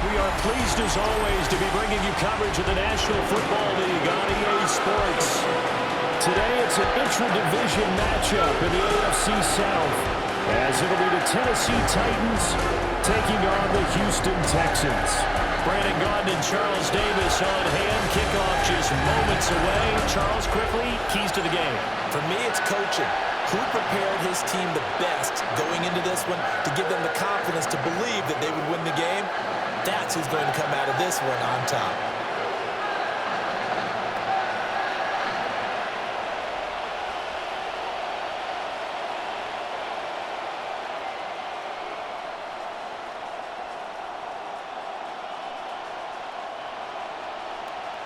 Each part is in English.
We are pleased as always to be bringing you coverage of the National Football League on EA Sports. Today it's an intra-division matchup in the AFC South, as it'll be the Tennessee Titans taking on the Houston Texans. Brandon Gaudin and Charles Davis on hand. Kickoff just moments away. Charles, quickly, keys to the game. For me, it's coaching. Who prepared his team the best going into this one to give them the confidence to believe that they would win the game? That's who's going to come out of this one on top.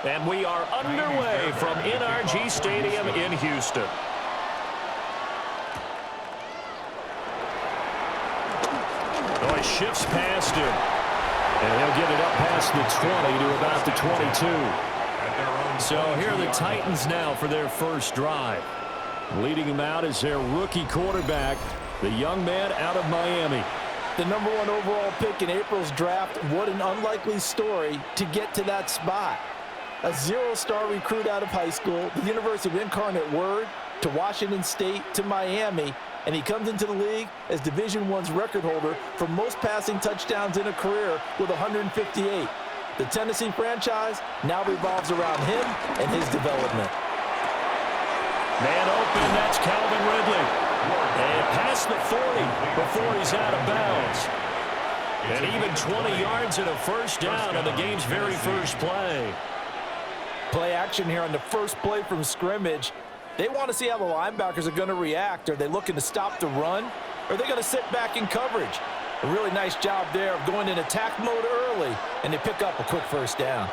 And we are underway from NRG Stadium in Houston. Oh, he shifts past him. And he'll get it up past the 20 to about the 22. So here are the Titans now for their first drive. Leading them out is their rookie quarterback, the young man out of Miami. The #1 overall pick in April's draft. What an unlikely story to get to that spot. A zero-star recruit out of high school, the University of Incarnate Word, to Washington State, to Miami, and he comes into the league as Division I's record holder for most passing touchdowns in a career with 158. The Tennessee franchise now revolves around him and his development. Man open, that's Calvin Ridley. And past the 40 before he's out of bounds. And even 20 yards and a first down on the game's very first play. Play action here on the first play from scrimmage. They want to see how the linebackers are going to react. Are they looking to stop the run? Or are they going to sit back in coverage? A really nice job there of going in attack mode early, and they pick up a quick first down.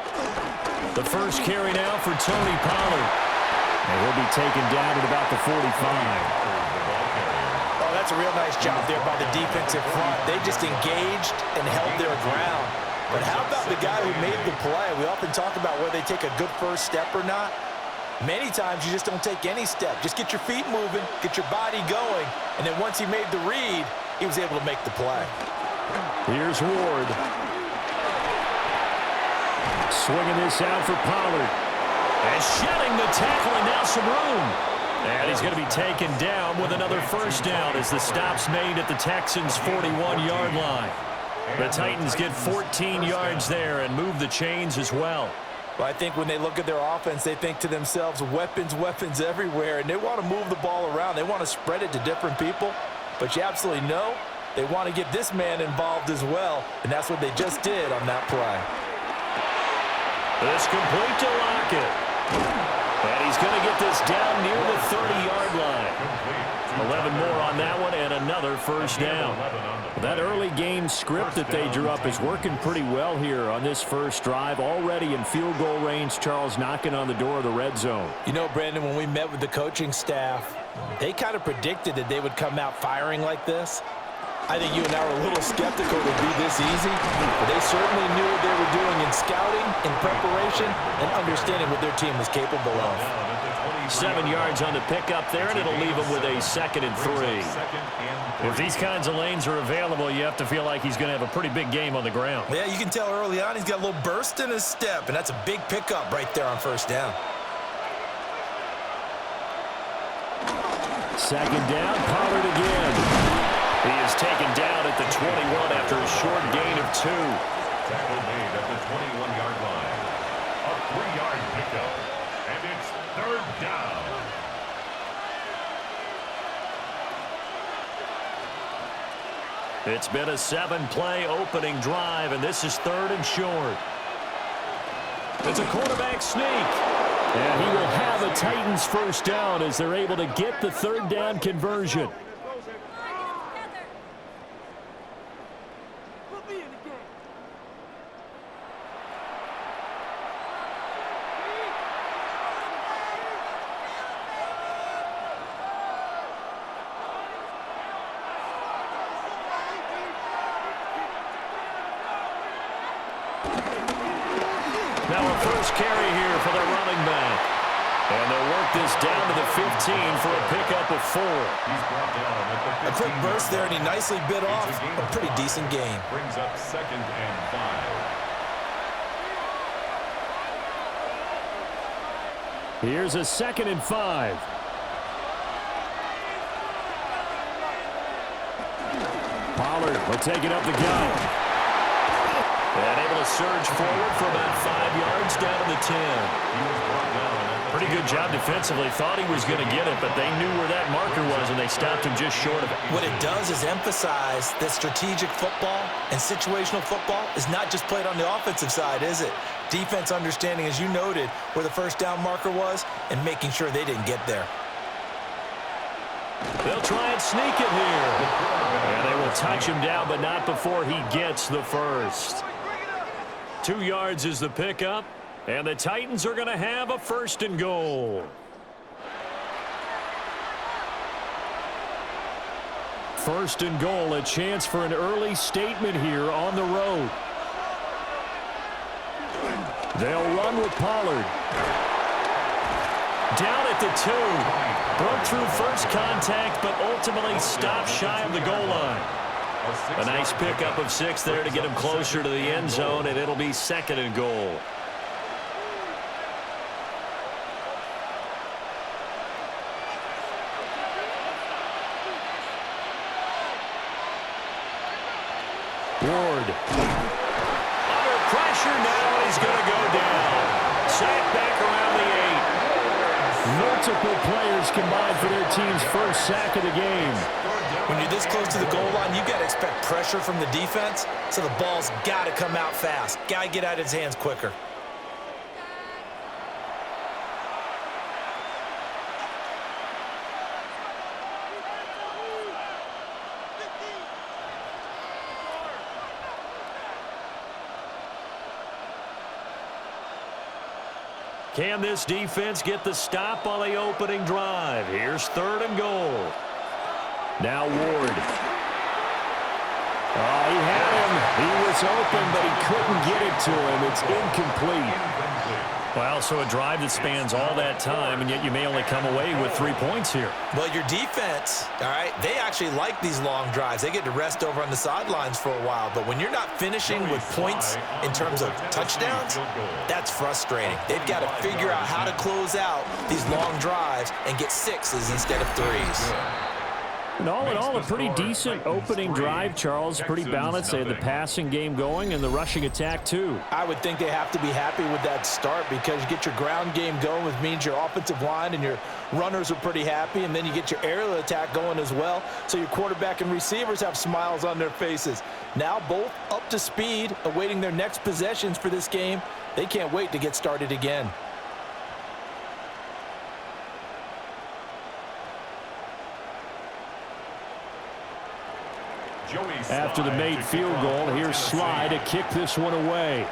The first carry now for Tony Pollard. And he'll be taken down at about the 45. Oh, that's a real nice job there by the defensive front. They just engaged and held their ground. But how about the guy who made the play? We often talk about whether they take a good first step or not. Many times you just don't take any step. Just get your feet moving, get your body going, and then once he made the read, he was able to make the play. Here's Ward. Swinging this out for Pollard. And shedding the tackle, and now some room. And he's going to be taken down with another first down as the stop's made at the Texans' 41-yard line. The Titans get 14 yards there and move the chains as well. Well, I think when they look at their offense, they think to themselves, weapons, weapons everywhere, and they want to move the ball around. They want to spread it to different people, but you absolutely know they want to get this man involved as well, and that's what they just did on that play. This complete to Lockett. And he's going to get this down near the 30-yard line. 11 more on that one and another first down. That early game script that they drew up is working pretty well here on this first drive. Already in field goal range, Charles knocking on the door of the red zone. You know, Brandon, when we met with the coaching staff, they kind of predicted that they would come out firing like this. I think you and I were a little skeptical it would be this easy, but they certainly knew what they were doing in scouting, in preparation, and understanding what their team was capable of. 7 yards on the pickup there, and it'll leave him with a 2nd and 3. If these kinds of lanes are available, you have to feel like he's going to have a pretty big game on the ground. Yeah, you can tell early on he's got a little burst in his step, and that's a big pickup right there on first down. 2nd down, Pollard again. He is taken down at the 21 after a short gain of 2. Tackle made at the 21-yard line. A 3-yard pickup. And it's 3rd down. It's been a 7-play opening drive, and this is 3rd and short. It's a quarterback sneak. And he will have a Titans first down as they're able to get the 3rd down conversion. Now a first carry here for the running back. And they'll work this down to the 15 for a pickup of 4. A quick burst there, and he nicely bit off a pretty decent gain. Brings up 2nd and 5. Here's a 2nd and 5. Pollard will take it up the gut. And able to surge forward for about 5 yards down to the 10. Pretty good job defensively. Thought he was going to get it, but they knew where that marker was, and they stopped him just short of it. What it does is emphasize that strategic football and situational football is not just played on the offensive side, is it? Defense understanding, as you noted, where the first down marker was and making sure they didn't get there. They'll try and sneak it here. And they will touch him down, but not before he gets the first. 2 yards is the pickup, and the Titans are going to have a 1st and goal. 1st and goal, a chance for an early statement here on the road. They'll run with Pollard. Down at the 2. Broke through first contact, but ultimately stopped shy of the goal line. A nice pickup of 6 there to get him closer to the end zone, and it'll be 2nd and goal. Ward. Under pressure now, and he's going to go down. Sacked back around the 8. Multiple players combined for their team's first sack of the game. When you're this close to the goal line, you've got to expect pressure from the defense, so the ball's got to come out fast. Got to get out of his hands quicker. Can this defense get the stop on the opening drive? Here's 3rd and goal. Now Ward. Oh, he had him. He was open, but he couldn't get it to him. It's incomplete. Well, so a drive that spans all that time, and yet you may only come away with 3 points here. Well, your defense, all right, they actually like these long drives. They get to rest over on the sidelines for a while. But when you're not finishing with points in terms of touchdowns, that's frustrating. They've got to figure out how to close out these long drives and get 6s instead of 3s. And all in all, a pretty decent opening drive, Charles. Pretty balanced. They had the passing game going and the rushing attack, too. I would think they have to be happy with that start because you get your ground game going, which means your offensive line and your runners are pretty happy, and then you get your aerial attack going as well. So your quarterback and receivers have smiles on their faces. Now both up to speed, awaiting their next possessions for this game. They can't wait to get started again. After the made field goal, here's Sly to kick this one away.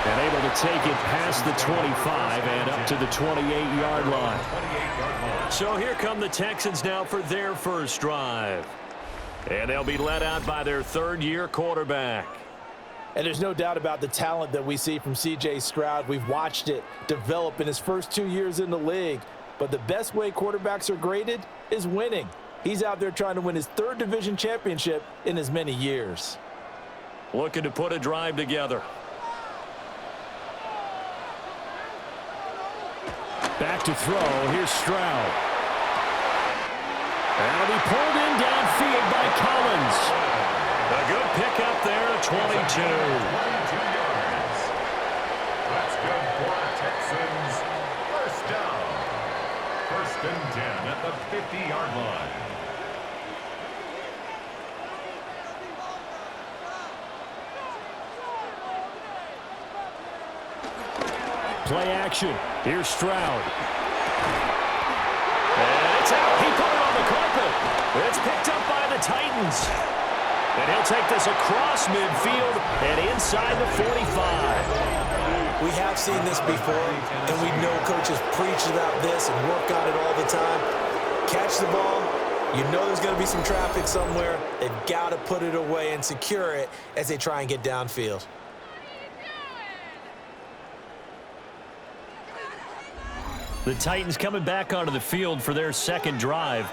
And able to take it past the 25 and up to the 28-yard line. So here come the Texans now for their first drive. And they'll be led out by their 3rd-year quarterback. And there's no doubt about the talent that we see from C.J. Stroud. We've watched it develop in his first 2 years in the league. But the best way quarterbacks are graded is winning. He's out there trying to win his 3rd division championship in as many years. Looking to put a drive together. Back to throw. Here's Stroud. And he'll be pulled in downfield by Collins. A good pickup there at 22. That's good for Texans. First down. 1st and 10 at the 50-yard line. Play action. Here's Stroud. And it's out. He put it on the carpet. It's picked up by the Titans. And he'll take this across midfield and inside the 45. We have seen this before, and we know coaches preach about this and work on it all the time. Catch the ball. You know there's going to be some traffic somewhere. They've got to put it away and secure it as they try and get downfield. The Titans coming back onto the field for their 2nd drive.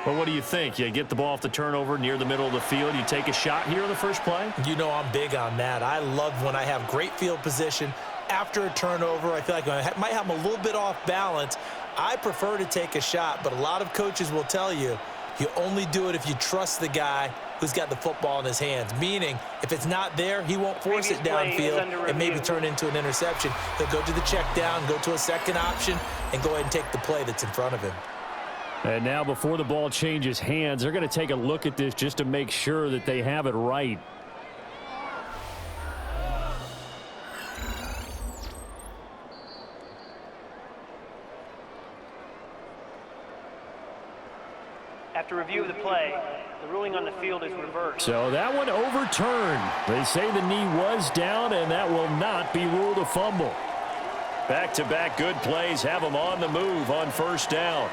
Well, what do you think? You get the ball off the turnover near the middle of the field. You take a shot here on the first play? You know I'm big on that. I love when I have great field position. After a turnover, I feel like I might have them a little bit off balance. I prefer to take a shot, but a lot of coaches will tell you, you only do it if you trust the guy who's got the football in his hands. Meaning, if it's not there, he won't force it downfield and maybe turn into an interception. He'll go to the check down, go to a second option, and go ahead and take the play that's in front of him. And now before the ball changes hands, they're going to take a look at this just to make sure that they have it right. After review of the play, the ruling on the field is reversed. So that one overturned. They say the knee was down, and that will not be ruled a fumble. Back-to-back good plays have them on the move on first down.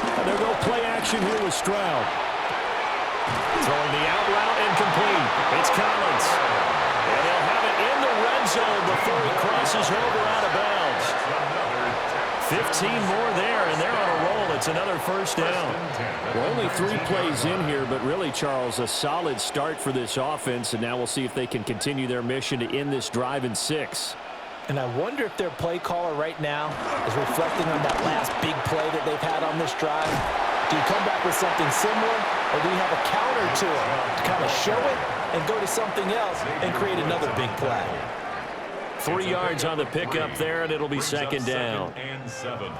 And they'll go play action here with Stroud. Throwing the out route incomplete. It's Collins. And they'll have it in the red zone before he crosses over out of bounds. 15 more there, and they're on a roll. It's another first down. Well, only 3 plays in here, but really, Charles, a solid start for this offense, and now we'll see if they can continue their mission to end this drive in 6. And I wonder if their play caller right now is reflecting on that last big play that they've had on this drive. Do you come back with something similar, or do you have a counter to it to kind of show it and go to something else and create another big play? 3 yards on the pickup there, and it'll be second down. Second and 7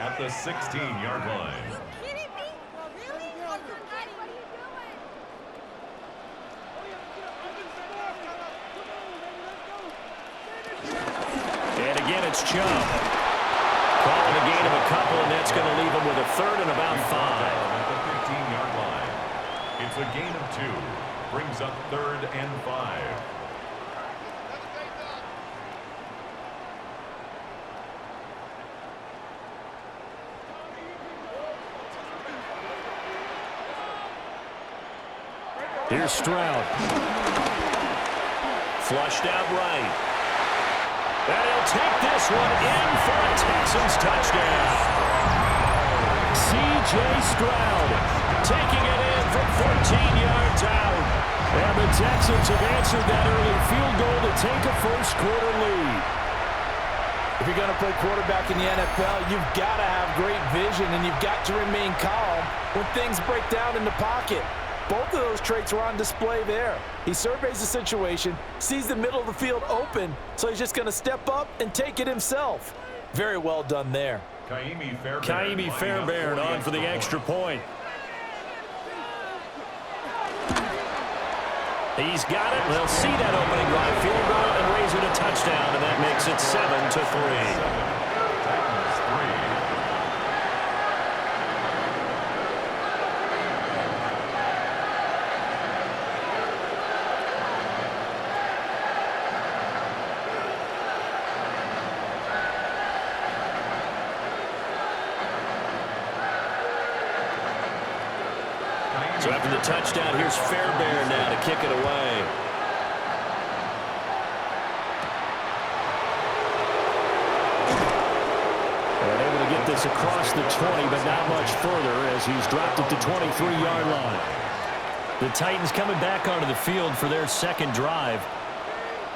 at the 16-yard line. And again, it's Chubb. Calling a gain of a couple, and that's going to leave him with a third and about 5. At the 15-yard line. It's a gain of 2. Brings up 3rd and 5. Here's Stroud. Flushed out right. And he'll take this one in for a Texans touchdown. C.J. Stroud taking it in from 14 yards out. And the Texans have answered that early field goal to take a first-quarter lead. If you're going to play quarterback in the NFL, you've got to have great vision, and you've got to remain calm when things break down in the pocket. Both of those traits were on display there. He surveys the situation, sees the middle of the field open, so he's just going to step up and take it himself. Very well done there. Kaimi Fairbairn on for the extra point. He's got it. They'll see that opening right field goal and raise it a touchdown, and that makes it 7-3. So after the touchdown, here's Fairbairn now to kick it away. And able to get this across the 20, but not much further as he's dropped it to 23-yard line. The Titans coming back onto the field for their second drive.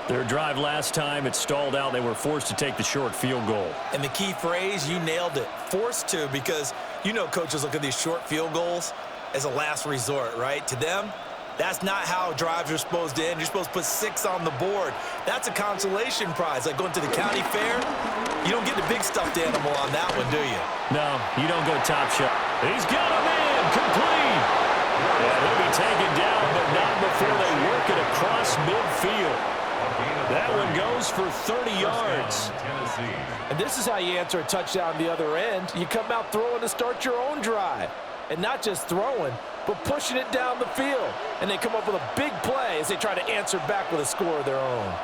Their drive last time, it stalled out. They were forced to take the short field goal. And the key phrase, you nailed it, forced to, because you know coaches look at these short field goals as a last resort, right? To them, that's not how drives are supposed to end. You're supposed to put 6 on the board. That's a consolation prize. Like going to the county fair, you don't get the big stuffed animal on that one, do you? No, you don't go top shot. He's got him in, complete. And he'll be taken down, but not before they work it across midfield. That one goes for 30 yards. And this is how you answer a touchdown the other end. You come out throwing to start your own drive. And not just throwing, but pushing it down the field. And they come up with a big play as they try to answer back with a score of their own.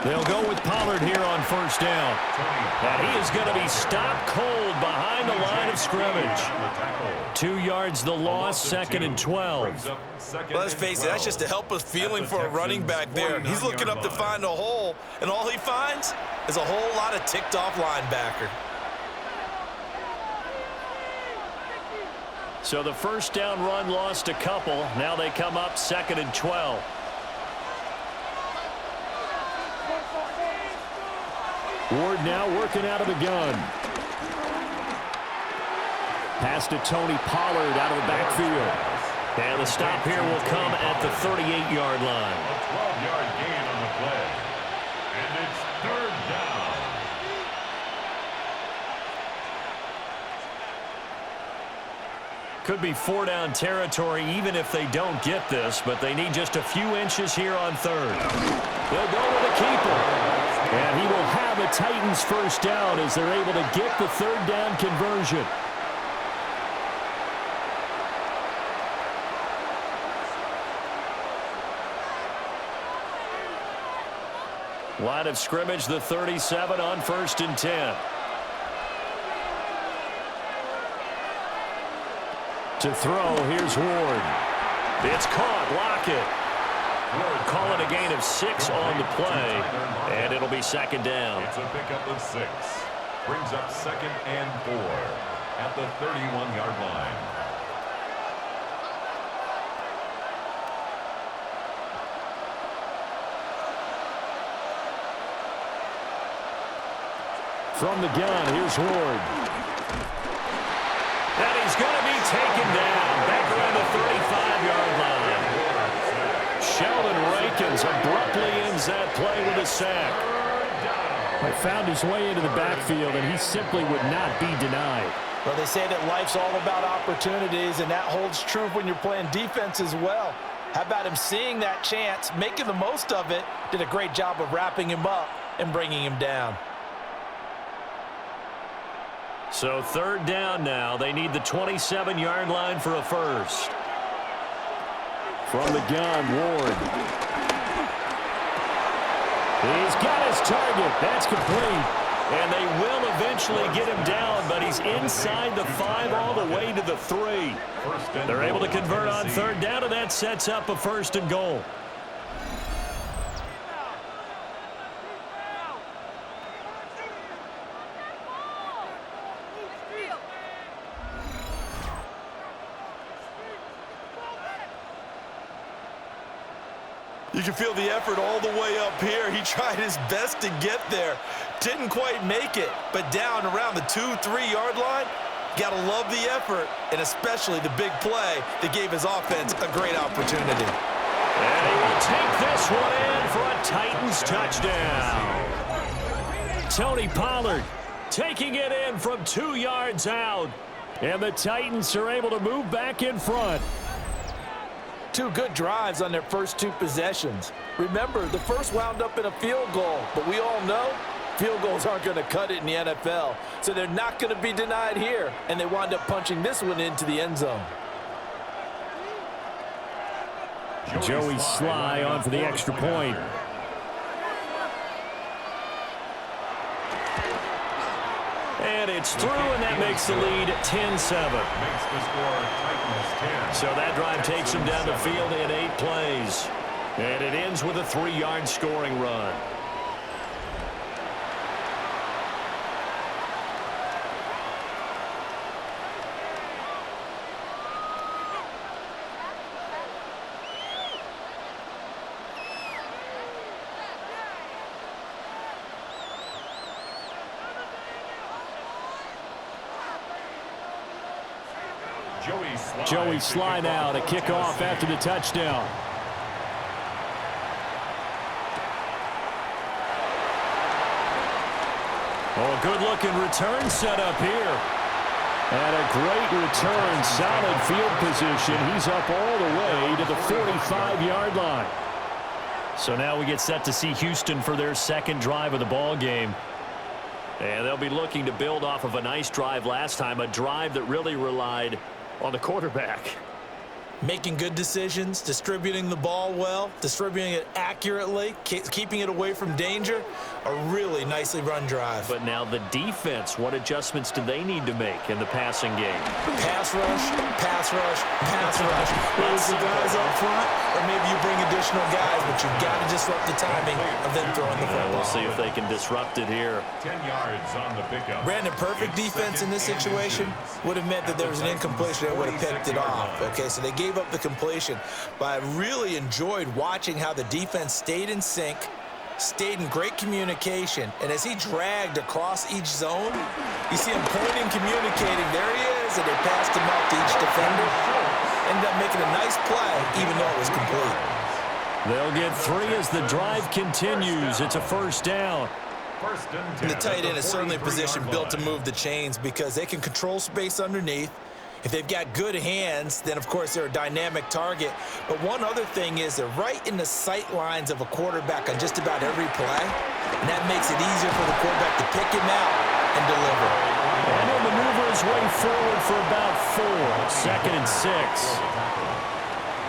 They'll go with Pollard here on first down. And he is going to be stopped cold behind the line of scrimmage. 2 yards the loss, 2nd and 12. Well, let's face it, that's just a helpless feeling for a running back there. He's looking up to find a hole, and all he finds is a whole lot of ticked-off linebacker. So the first down run lost a couple. Now they come up 2nd and 12. Ward now working out of the gun. Pass to Tony Pollard out of the backfield. And the stop here will come at the 38-yard line. A 12-yard gain on the play. And it's 3rd down. Could be 4-down territory even if they don't get this, but they need just a few inches here on 3rd. They'll go with a keeper. And he will have a Titans first down as they're able to get the 3rd down conversion. Line of scrimmage, the 37 on 1st and 10. To throw, here's Ward. It's caught, Lockett. Call it a gain of 6 on the play, and it'll be 2nd down. It's a pickup of 6. Brings up 2nd and 4 at the 31-yard line. From the gun, here's Ward. And he's going to be taken down back around the 35-yard line. Sheldon Rankins abruptly ends that play with a sack. He found his way into the backfield, and he simply would not be denied. Well, they say that life's all about opportunities, and that holds true when you're playing defense as well. How about him seeing that chance, making the most of it, did a great job of wrapping him up and bringing him down. So 3rd down now. They need the 27-yard line for a first. From the gun, Ward. He's got his target. That's complete. And they will eventually get him down, but he's inside the 5 all the way to the 3. They're able to convert on 3rd down, and that sets up a 1st and goal. You can feel the effort all the way up here. He tried his best to get there. Didn't quite make it, but down around the 2-3 yard line, gotta love the effort, and especially the big play that gave his offense a great opportunity. And he will take this one in for a Titans touchdown. Tony Pollard taking it in from 2 yards out. And the Titans are able to move back in front. 2 good drives on their first 2 possessions. Remember, the first wound up in a field goal, but we all know field goals aren't going to cut it in the NFL, so they're not going to be denied here, and they wind up punching this one into the end zone. Joey Sly on for the extra point. And it's through, and that makes the lead 10-7. So that drive takes him down the field in 8 plays. And it ends with a 3-yard scoring run. Joey Sly now to kick off after the touchdown. Oh, a good-looking return set up here. And a great return, solid field position. He's up all the way to the 45-yard line. So now we get set to see Houston for their second drive of the ball game. And they'll be looking to build off of a nice drive last time, a drive that really relied on the quarterback. Making good decisions, distributing the ball well, distributing it accurately, keeping it away from danger. A really nicely run drive. But now the defense, what adjustments do they need to make in the passing game? Pass rush, pass rush, pass rush. Whether it's the guys up front or maybe you bring additional guys, but you've got to disrupt the timing of them throwing the football. We'll see if they can disrupt it here. 10 yards on the pickup. Brandon, perfect defense in this situation would have meant that there was an incompletion that would have picked it off. Okay, so they gave up the completion, but I really enjoyed watching how the defense stayed in sync, stayed in great communication, and as he dragged across each zone, you see him pointing, communicating, there he is, and they passed him out to each defender. Ended up making a nice play, even though it was complete. They'll get 3 as the drive continues. It's a first down. And the tight end is certainly a position built to move the chains because they can control space underneath. If they've got good hands, then, of course, they're a dynamic target. But one other thing is they're right in the sight lines of a quarterback on just about every play, and that makes it easier for the quarterback to pick him out and deliver. And he'll maneuver his way forward for about 4. 2nd and 6.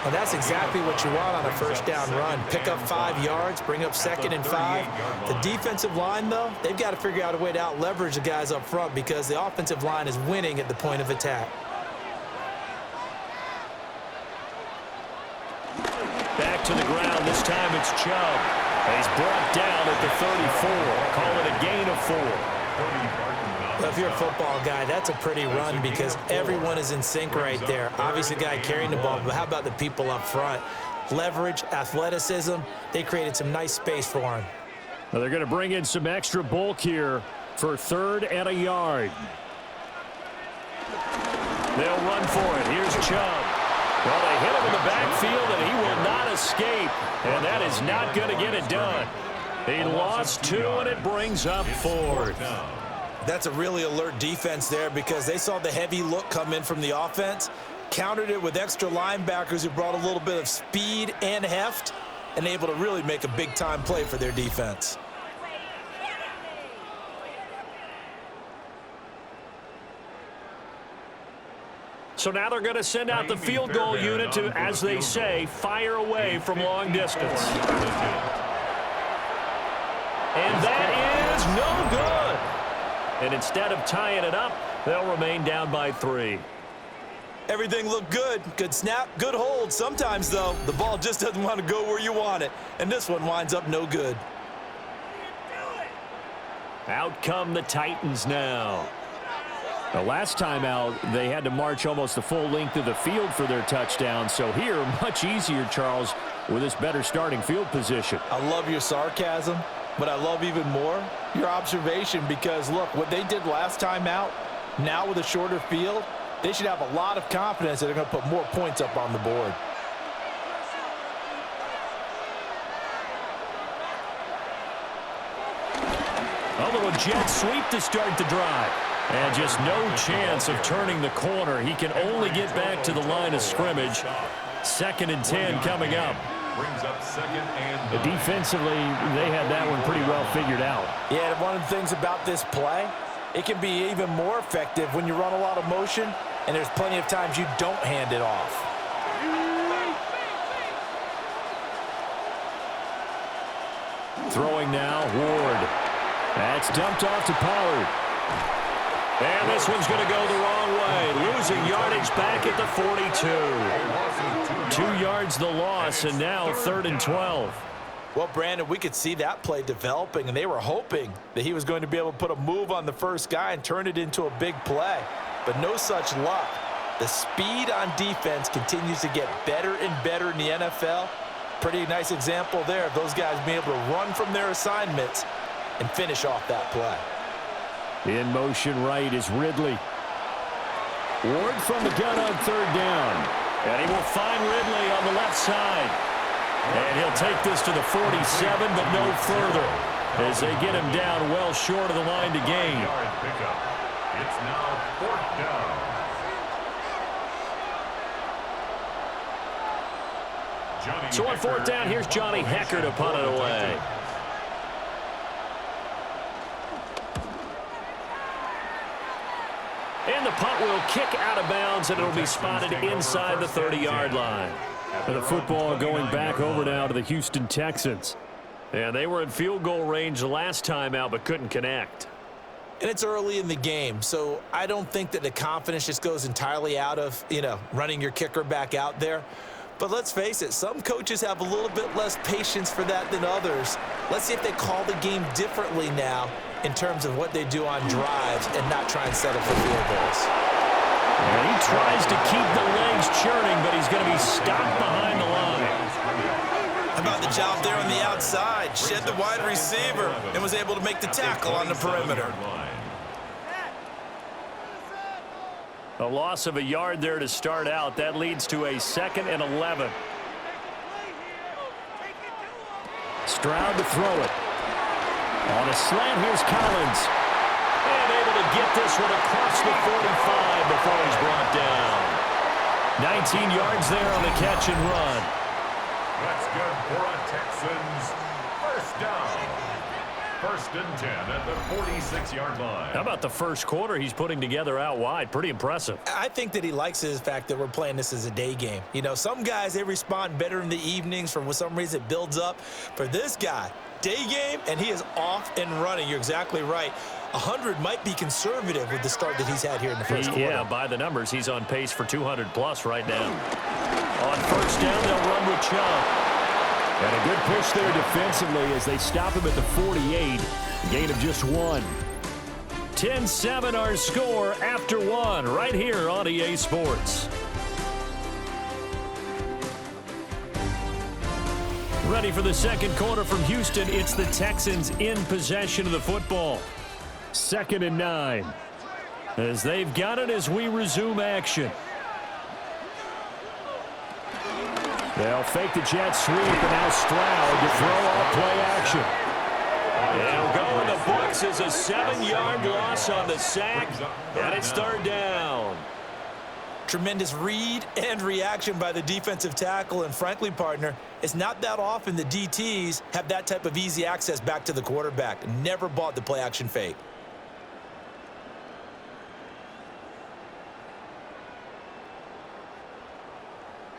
Well, that's exactly what you want on a first down run. Pick up 5 yards, bring up 2nd and 5. The defensive line, though, they've got to figure out a way to out-leverage the guys up front because the offensive line is winning at the point of attack. Back to the ground. This time it's Chubb. He's brought down at the 34. Call it a gain of 4. Well, if you're a football guy, that's a pretty run because everyone is in sync right there. Obviously, the guy carrying the ball, but how about the people up front? Leverage, athleticism, they created some nice space for him. Well, they're going to bring in some extra bulk here for 3rd and a yard. They'll run for it. Here's Chubb. Well, they hit him in the backfield, and he will not escape. And that is not going to get it done. He lost 2, and it brings up 4th. That's a really alert defense there because they saw the heavy look come in from the offense, countered it with extra linebackers who brought a little bit of speed and heft, and able to really make a big-time play for their defense. So now they're going to send out the field goal unit to, as they say, fire away from long distance. And that is no good. And instead of tying it up, they'll remain down by 3. Everything looked good. Good snap, good hold. Sometimes, though, the ball just doesn't want to go where you want it. And this one winds up no good. Out come the Titans now. The last time out, they had to march almost the full length of the field for their touchdown. So here, much easier, Charles, with this better starting field position. I love your sarcasm, but I love even more your observation because, look, what they did last time out, now with a shorter field, they should have a lot of confidence that they're going to put more points up on the board. A little jet sweep to start the drive. And just no chance of turning the corner. He can only get back to the line of scrimmage. 2nd and 10 coming up. Brings up 2nd and 9. Defensively, they had that one pretty well figured out. Yeah, and one of the things about this play, it can be even more effective when you run a lot of motion, and there's plenty of times you don't hand it off. Throwing now, Ward. That's dumped off to Pollard. And this one's going to go the wrong way. Losing yardage back at the 42. 2 yards the loss, and now 3rd and 12. Well, Brandon, we could see that play developing, and they were hoping that he was going to be able to put a move on the first guy and turn it into a big play. But no such luck. The speed on defense continues to get better and better in the NFL. Pretty nice example there of those guys being able to run from their assignments and finish off that play. In motion right is Ridley. Ward from the gun on 3rd down. And he will find Ridley on the left side. And he'll take this to the 47, but no further, as they get him down well short of the line to gain. It's now 4th down. So on 4th down, here's Johnny Hecker to punt it away. And the punt will kick out of bounds, and it'll be spotted inside the 30-yard line. And the football going back over now to the Houston Texans. And they were in field goal range the last time out, but couldn't connect. And it's early in the game, so I don't think that the confidence just goes entirely out of, running your kicker back out there. But let's face it, some coaches have a little bit less patience for that than others. Let's see if they call the game differently now in terms of what they do on drives and not try and settle for field goals. And he tries to keep the legs churning, but he's going to be stopped behind the line. How about the job there on the outside? Shed the wide receiver and was able to make the tackle on the perimeter. A loss of a yard there to start out. That leads to a 2nd and 11. Stroud to throw it. On a slant, here's Collins. And able to get this one across the 45 before he's brought down. 19 yards there on the catch and run. That's good for a Texans first down. 1st and 10 at the 46-yard line. How about the first quarter he's putting together out wide? Pretty impressive. I think that he likes the fact that we're playing this as a day game. Some guys, they respond better in the evenings. For some reason, it builds up. For this guy, day game, and he is off and running. You're exactly right. 100 might be conservative with the start that he's had here in the first quarter. Yeah, by the numbers, he's on pace for 200-plus right now. On first down, they'll run with Chubb. And a good push there defensively as they stop him at the 48. Gain of just 1. 10-7 our score after 1 right here on EA Sports. Ready for the second quarter from Houston. It's the Texans in possession of the football. 2nd and 9. As they've got it as we resume action. They'll fake the jet sweep, and now Stroud to throw off play action. It'll go in the books as a 7-yard loss on the sack, and it's 3rd down. Tremendous read and reaction by the defensive tackle, and frankly, partner, it's not that often the DTs have that type of easy access back to the quarterback. Never bought the play action fake.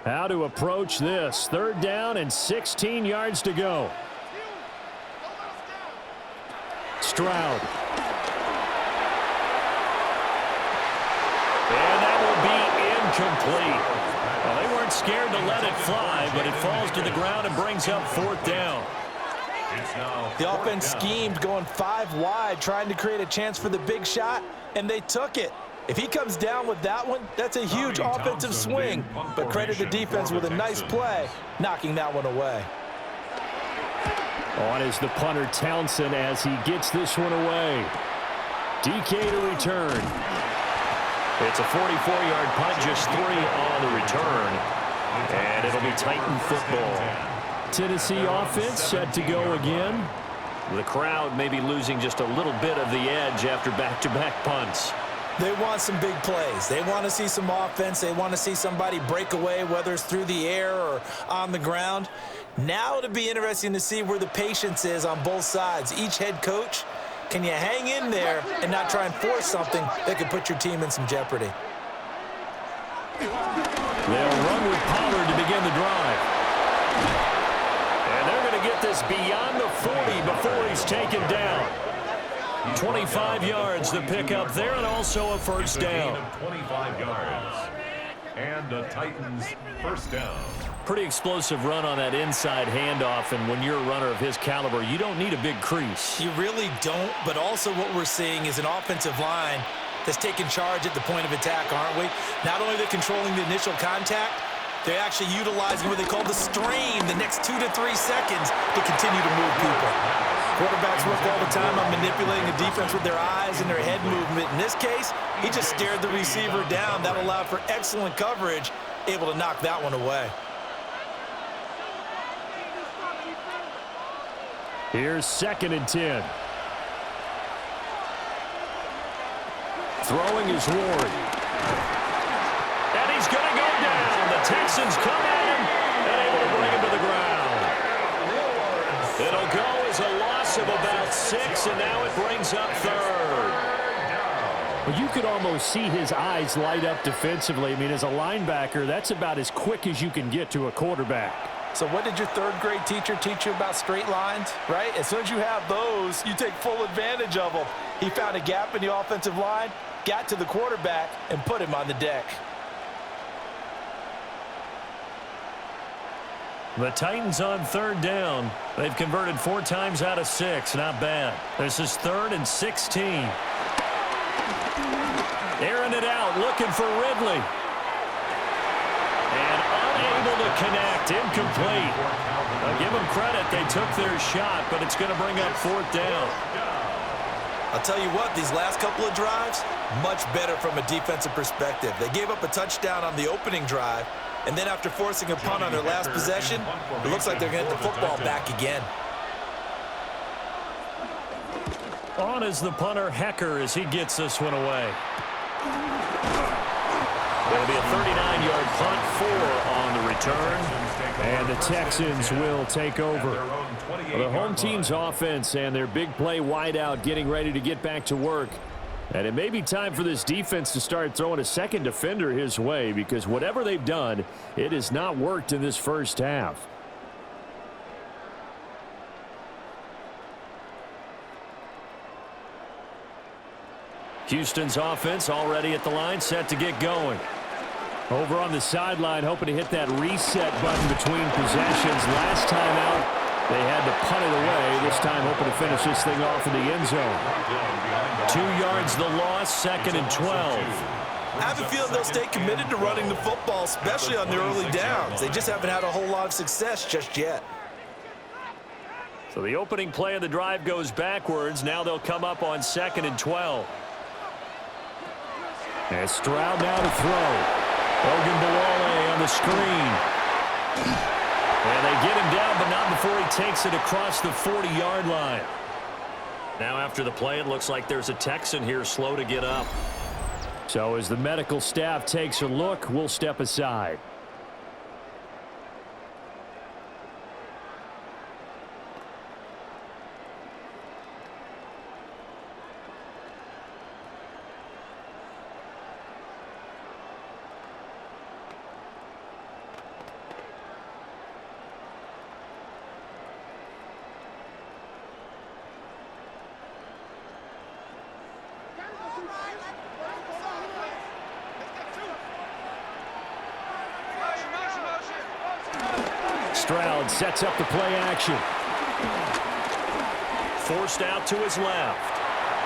How to approach this. 3rd down and 16 yards to go. Stroud. And that will be incomplete. Well, they weren't scared to let it fly, but it falls to the ground and brings up 4th down. The offense schemed going 5 wide, trying to create a chance for the big shot, and they took it. If he comes down with that one, that's a huge offensive swing. But credit the defense with a nice play, knocking that one away. On is the punter Townsend as he gets this one away. DK to return. It's a 44-yard punt, just 3 on the return. And it'll be Titan football. Tennessee offense set to go again. The crowd may be losing just a little bit of the edge after back-to-back punts. They want some big plays. They want to see some offense. They want to see somebody break away, whether it's through the air or on the ground. Now it'll be interesting to see where the patience is on both sides. Each head coach, can you hang in there and not try and force something that could put your team in some jeopardy? They'll run with Pollard to begin the drive. And they're going to get this beyond the 40 before he's taken down. 25 yards the pickup there, and also a first down. 25 yards. And the Titans first down. Pretty explosive run on that inside handoff, and when you're a runner of his caliber, you don't need a big crease. You really don't, but also what we're seeing is an offensive line that's taking charge at the point of attack, aren't we? Not only are they controlling the initial contact, they're actually utilizing what they call the strain, the next 2 to 3 seconds to continue to move people. Quarterbacks work all the time on manipulating the defense with their eyes and their head movement. In this case, he just stared the receiver down. That allowed for excellent coverage, able to knock that one away. Here's 2nd and 10. Throwing is Ward. And he's going to go down. The Texans come at him and able to bring him to the ground. It'll go as a loss of about 6, and now it brings up 3rd. Well, you could almost see his eyes light up defensively. I mean, as a linebacker, that's about as quick as you can get to a quarterback. So what did your third-grade teacher teach you about straight lines, right? As soon as you have those, you take full advantage of them. He found a gap in the offensive line, got to the quarterback, and put him on the deck. The Titans on 3rd down. They've converted 4 times out of 6. Not bad. This is 3rd and 16. Airing it out, looking for Ridley. And unable to connect, incomplete. I'll give them credit, they took their shot, but it's going to bring up 4th down. I'll tell you what, these last couple of drives, much better from a defensive perspective. They gave up a touchdown on the opening drive, and then after forcing a punt on their last possession, it looks like they're going to get the football back again. On is the punter, Hecker, as he gets this one away. It'll be a 39-yard punt, 4 on the return, and the Texans will take over. The home team's offense and their big play wideout getting ready to get back to work. And it may be time for this defense to start throwing a second defender his way, because whatever they've done, it has not worked in this first half. Houston's offense already at the line, set to get going. Over on the sideline, hoping to hit that reset button between possessions. Last time out, they had to punt it away. This time, hoping to finish this thing off in the end zone. 2 yards the loss, 2nd and 12. I have a feeling they'll stay committed to running the football, especially on the early downs. They just haven't had a whole lot of success just yet. So the opening play of the drive goes backwards. Now they'll come up on 2nd and 12. And Stroud now to throw. Ogunbowale on the screen. And they get him down, but not before he takes it across the 40-yard line. Now after the play, it looks like there's a Texan here slow to get up. So as the medical staff takes a look, we'll step aside. Stroud sets up the play action. Forced out to his left.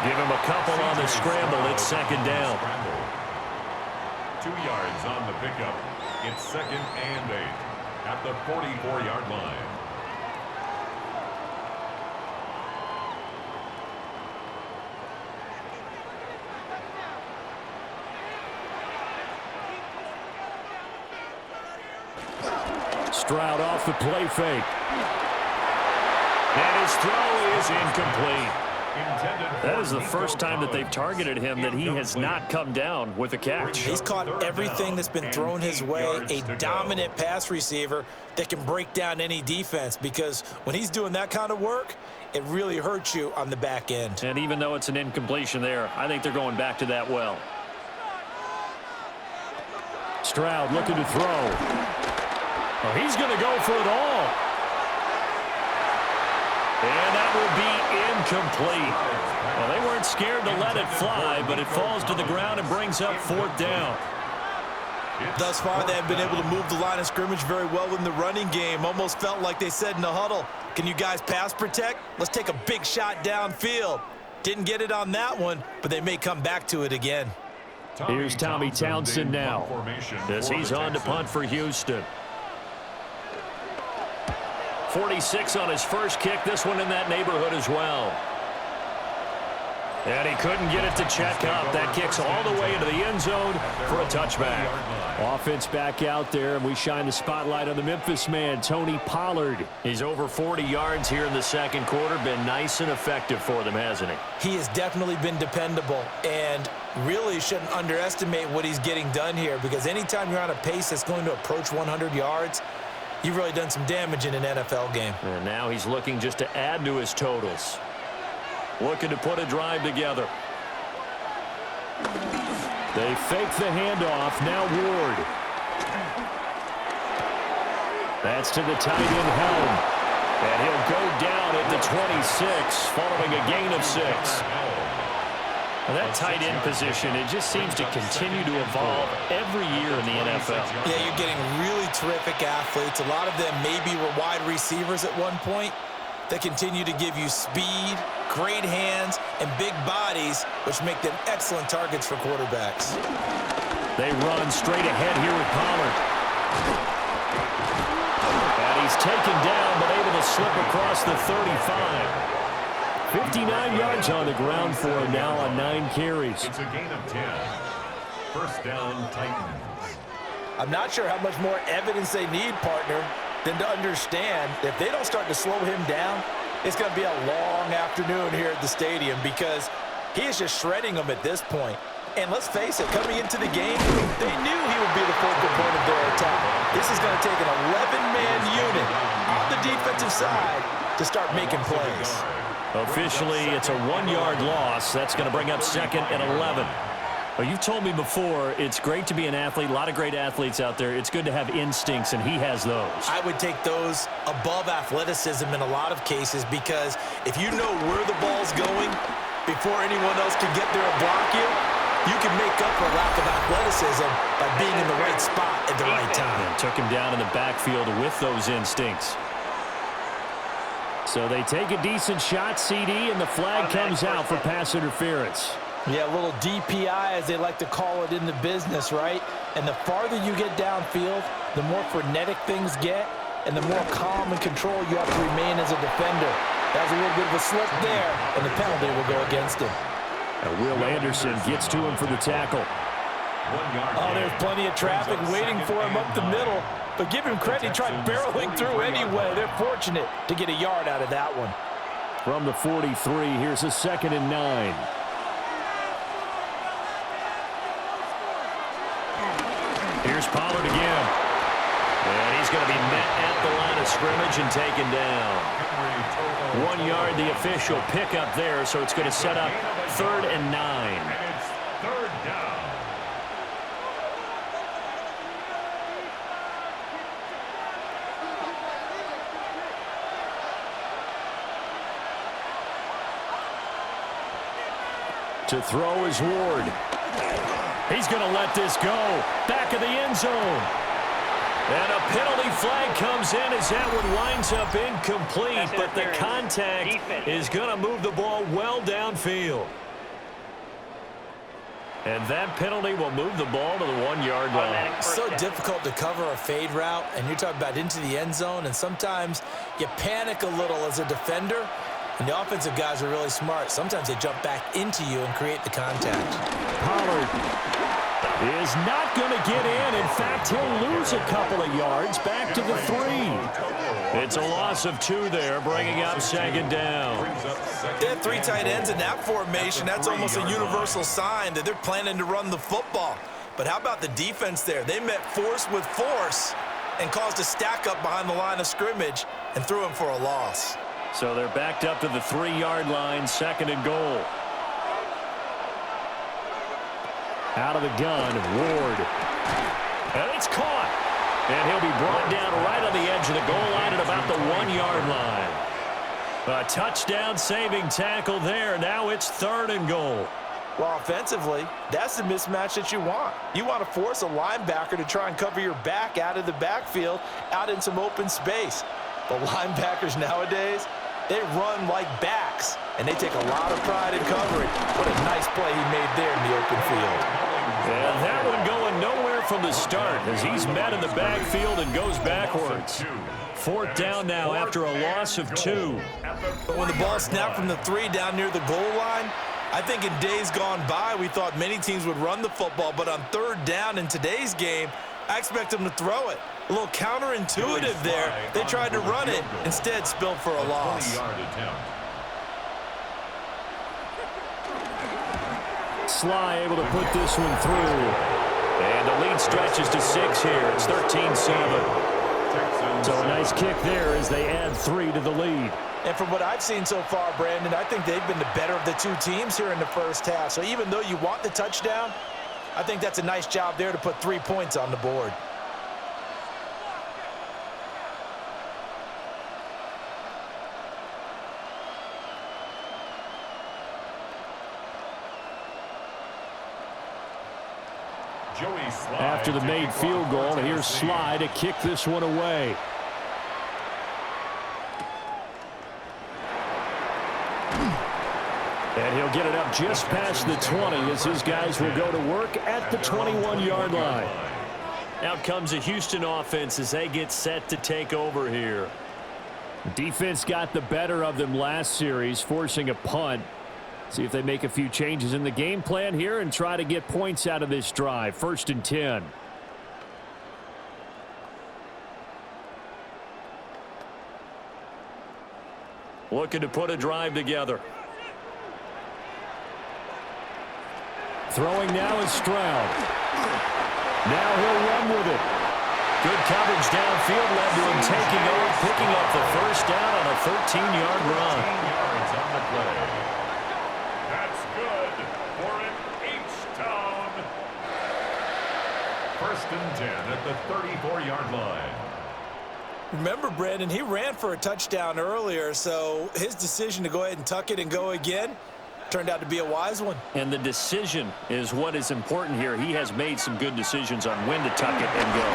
Give him a couple on the scramble. It's 2nd down. 2 yards on the pickup. It's 2nd and 8 at the 44-yard line. Stroud off the play fake. And his throw is incomplete. That is the first time that they've targeted him that he has not come down with a catch. He's caught everything that's been thrown his way, a dominant pass receiver that can break down any defense, because when he's doing that kind of work, it really hurts you on the back end. And even though it's an incompletion there, I think they're going back to that well. Stroud looking to throw. Oh, he's going to go for it all. And that will be incomplete. Well, they weren't scared to let it fly, but it falls to the ground and brings up 4th down. Thus far, they have been able to move the line of scrimmage very well in the running game. Almost felt like they said in the huddle, can you guys pass protect? Let's take a big shot downfield. Didn't get it on that one, but they may come back to it again. Here's Tommy Townsend now, as he's on to punt for Houston. 46 on his first kick. This one in that neighborhood as well. And he couldn't get it to check up. That kicks all the way into the end zone for a touchback. Offense back out there, and we shine the spotlight on the Memphis man, Tony Pollard. He's over 40 yards here in the 2nd quarter. Been nice and effective for them, hasn't he? He has definitely been dependable, and really shouldn't underestimate what he's getting done here, because anytime you're on a pace that's going to approach 100 yards, you've really done some damage in an NFL game. And now he's looking just to add to his totals. Looking to put a drive together. They fake the handoff. Now Ward. That's to the tight end Helm. And he'll go down at the 26 following a gain of 6. Well, that tight end position, it just seems to continue to evolve every year in the NFL. Yeah, you're getting really terrific athletes. A lot of them maybe were wide receivers at one point. They continue to give you speed, great hands, and big bodies, which make them excellent targets for quarterbacks. They run straight ahead here with Pollard. And he's taken down, but able to slip across the 35. 59 yards on the ground for him now on 9 carries. It's a gain of 10. First down, Titans. I'm not sure how much more evidence they need, partner, than to understand that if they don't start to slow him down, it's going to be a long afternoon here at the stadium because he is just shredding them at this point. And let's face it, coming into the game, they knew he would be the focal point of their attack. This is going to take an 11-man unit on the defensive side to start making plays. Officially, it's a 1-yard loss. That's going to bring up 2nd and 11. Well, you've told me before, it's great to be an athlete. A lot of great athletes out there. It's good to have instincts, and he has those. I would take those above athleticism in a lot of cases because if you know where the ball's going before anyone else can get there and block you, you can make up for lack of athleticism by being in the right spot at the right time. And took him down in the backfield with those instincts. So they take a decent shot, CD, and the flag comes out for pass interference. Yeah, a little DPI, as they like to call it in the business, right? And the farther you get downfield, the more frenetic things get, and the more calm and control you have to remain as a defender. That was a little bit of a slip there, and the penalty will go against him. And Will Anderson gets to him for the tackle. Oh, there's plenty of traffic waiting for him up the middle. But give him credit, he tried barreling through anyway. They're fortunate to get a yard out of that one. From the 43, here's a 2nd and 9. Here's Pollard again. And he's going to be met at the line of scrimmage and taken down. 1 yard, the official pickup there, so it's going to set up 3rd and 9. And it's 3rd down. To throw is Ward. He's going to let this go. Back of the end zone. And a penalty flag comes in as that one winds up incomplete, but the contact is going to move the ball well downfield. And that penalty will move the ball to the 1-yard line. So difficult to cover a fade route, and you're talking about into the end zone, and sometimes you panic a little as a defender, and the offensive guys are really smart. Sometimes they jump back into you and create the contact. Pollard is not going to get in. In fact, he'll lose a couple of yards back to the 3. It's a loss of 2 there, bringing up 2nd down. They have 3 tight ends in that formation. That's almost a universal sign that they're planning to run the football. But how about the defense there? They met force with force and caused a stack up behind the line of scrimmage and threw him for a loss. So they're backed up to the 3-yard line, 2nd and goal. Out of the gun, Ward. And it's caught. And he'll be brought down right on the edge of the goal line at about the 1-yard line. A touchdown-saving tackle there. Now it's 3rd and goal. Well, offensively, that's the mismatch that you want. You want to force a linebacker to try and cover your back out of the backfield, out in some open space. The linebackers nowadays, they run like backs, and they take a lot of pride in covering. What a nice play he made there in the open field. And that one going nowhere from the start as he's met in the backfield and goes backwards. 4th down now after a loss of 2. But when the ball snapped from the 3 down near the goal line, I think in days gone by, we thought many teams would run the football, but on 3rd down in today's game, I expect them to throw it. A little counterintuitive there. They tried to run it, instead spilled for a loss. Sly able to put this one through. And the lead stretches to 6 here. It's 13-7. So a nice kick there as they add 3 to the lead. And from what I've seen so far, Brandon, I think they've been the better of the 2 teams here in the first half. So even though you want the touchdown, I think that's a nice job there to put 3 points on the board. After the made field goal, here's Sly to kick this one away. And he'll get it up just past the 20 as his guys will go to work at the 21-yard line. Out comes the Houston offense as they get set to take over here. Defense got the better of them last series, forcing a punt. See if they make a few changes in the game plan here and try to get points out of this drive. 1st and 10. Looking to put a drive together. Throwing now is Stroud. Now he'll run with it. Good coverage downfield led to him taking over, picking up the first down on a 13-yard run. 13 yards on the play. That's good for an H-town. 1st and 10 at the 34-yard line. Remember, Brandon, he ran for a touchdown earlier, so his decision to go ahead and tuck it and go again turned out to be a wise one. And the decision is what is important here. He has made some good decisions on when to tuck it and go.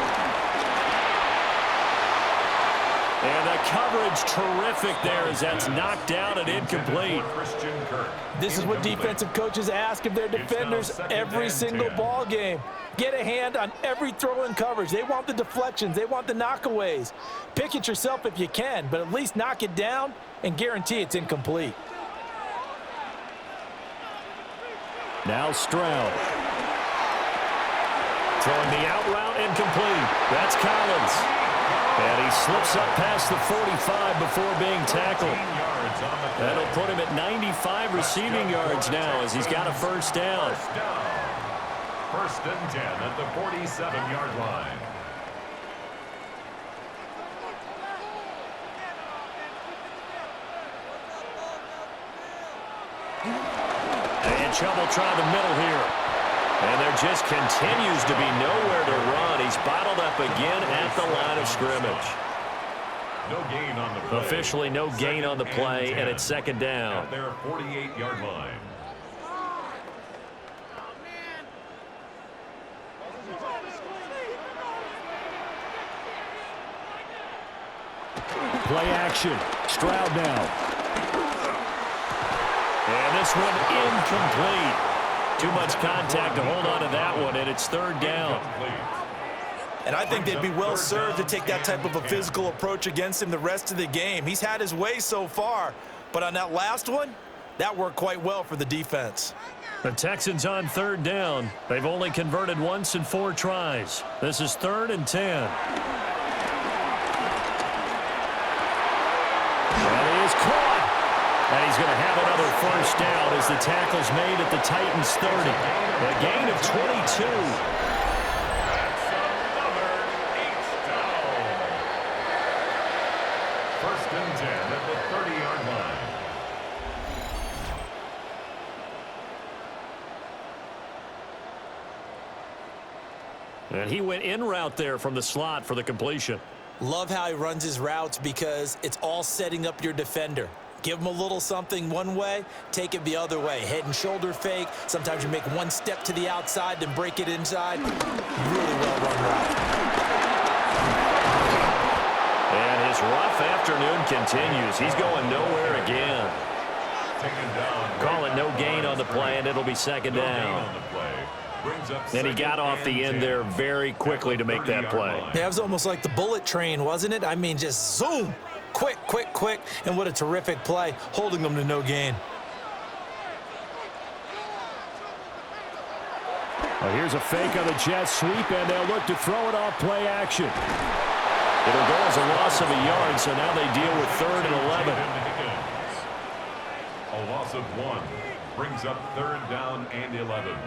And the coverage terrific there as that's knocked down and incomplete. This is what defensive coaches ask of their defenders every single ball game. Get a hand on every throw in coverage. They want the deflections. They want the knockaways. Pick it yourself if you can, but at least knock it down and guarantee it's incomplete. Now Stroud. Throwing the out route incomplete. That's Collins. And he slips up past the 45 before being tackled. That'll put him at 95 receiving yards now as he's got a first down. 1st and 10 at the 47-yard line. And trouble trying the middle here. And there just continues to be nowhere to run. He's bottled up again at the line of scrimmage. No gain on the play. Officially no gain on the play, and it's 2nd down. At their 48-yard line. Play action. Stroud now. And this one incomplete. Too much contact to hold on to that one, and it's 3rd down. And I think they'd be well served to take that type of a physical approach against him the rest of the game. He's had his way so far, but on that last one, that worked quite well for the defense. The Texans on 3rd down. They've only converted once in 4 tries. This is 3rd and 10. And he is caught. And he's going to have another first down as the tackle's made at the Titans 30. A gain of 22. That's another H-down. 1st and 10 at the 30-yard line. And he went in route there from the slot for the completion. Love how he runs his routes because it's all setting up your defender. Give him a little something one way, take it the other way. Head and shoulder fake. Sometimes you make one step to the outside, then break it inside. Really well run route. And his rough afternoon continues. He's going nowhere again. Taken down. Call it no gain on the play, and it'll be 2nd down. And he got off the end there very quickly to make that play. Yeah, it was almost like the bullet train, wasn't it? I mean, just zoom. Quick, quick, quick. And what a terrific play, holding them to no gain. Well, here's a fake on the jet sweep, and they'll look to throw it off play action. It'll go as a loss of a yard, so now they deal with 3rd and 11. A loss of 1 brings up 3rd down and 11.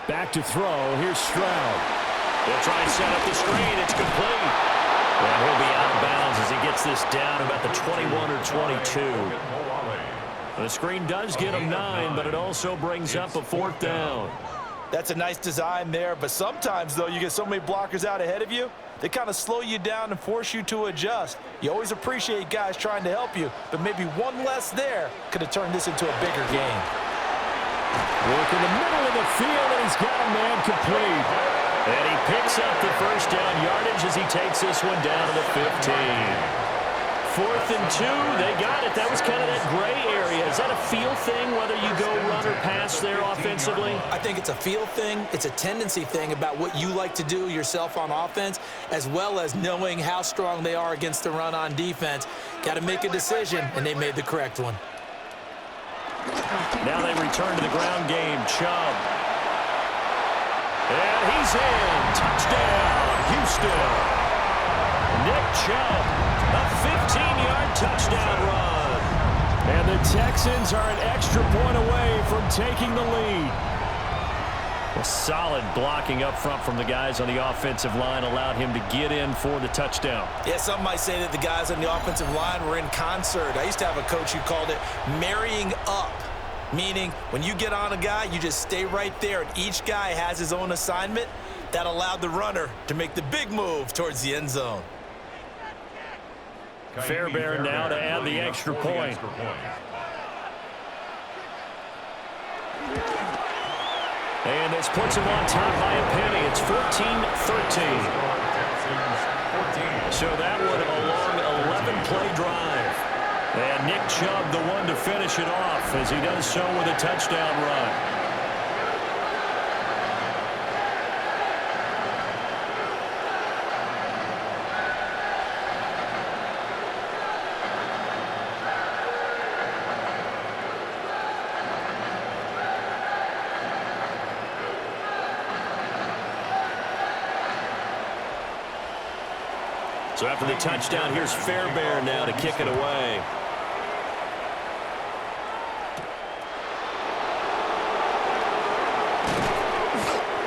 Back to throw. Here's Stroud. They'll try and set up the screen. It's complete. And he'll be out of bounds as he gets this down about the 21 or 22. The screen does get him 9, but it also brings up a 4th down. That's a nice design there, but sometimes, though, you get so many blockers out ahead of you, they kind of slow you down and force you to adjust. You always appreciate guys trying to help you, but maybe one less there could have turned this into a bigger game. Work in the middle of the field, and he's got a man complete. And he picks up the first down yardage as he takes this one down to the 15. 4th and 2, they got it. That was kind of that gray area. Is that a feel thing, whether you go run or pass there offensively? I think it's a feel thing. It's a tendency thing about what you like to do yourself on offense, as well as knowing how strong they are against the run on defense. Got to make a decision, and they made the correct one. Now they return to the ground game. Chubb. And he's in. Touchdown, Houston. Nick Chubb. A 15-yard touchdown run. And the Texans are an extra point away from taking the lead. Well, solid blocking up front from the guys on the offensive line allowed him to get in for the touchdown. Yeah, some might say that the guys on the offensive line were in concert. I used to have a coach who called it marrying up, meaning when you get on a guy, you just stay right there, and each guy has his own assignment. That allowed the runner to make the big move towards the end zone. Fairbairn now to add the extra point. And this puts him on top by a penny. It's 14-13. So that one a long 11-play drive. And Nick Chubb the one to finish it off as he does so with a touchdown run. So after the touchdown, here's Fairbairn now to kick it away.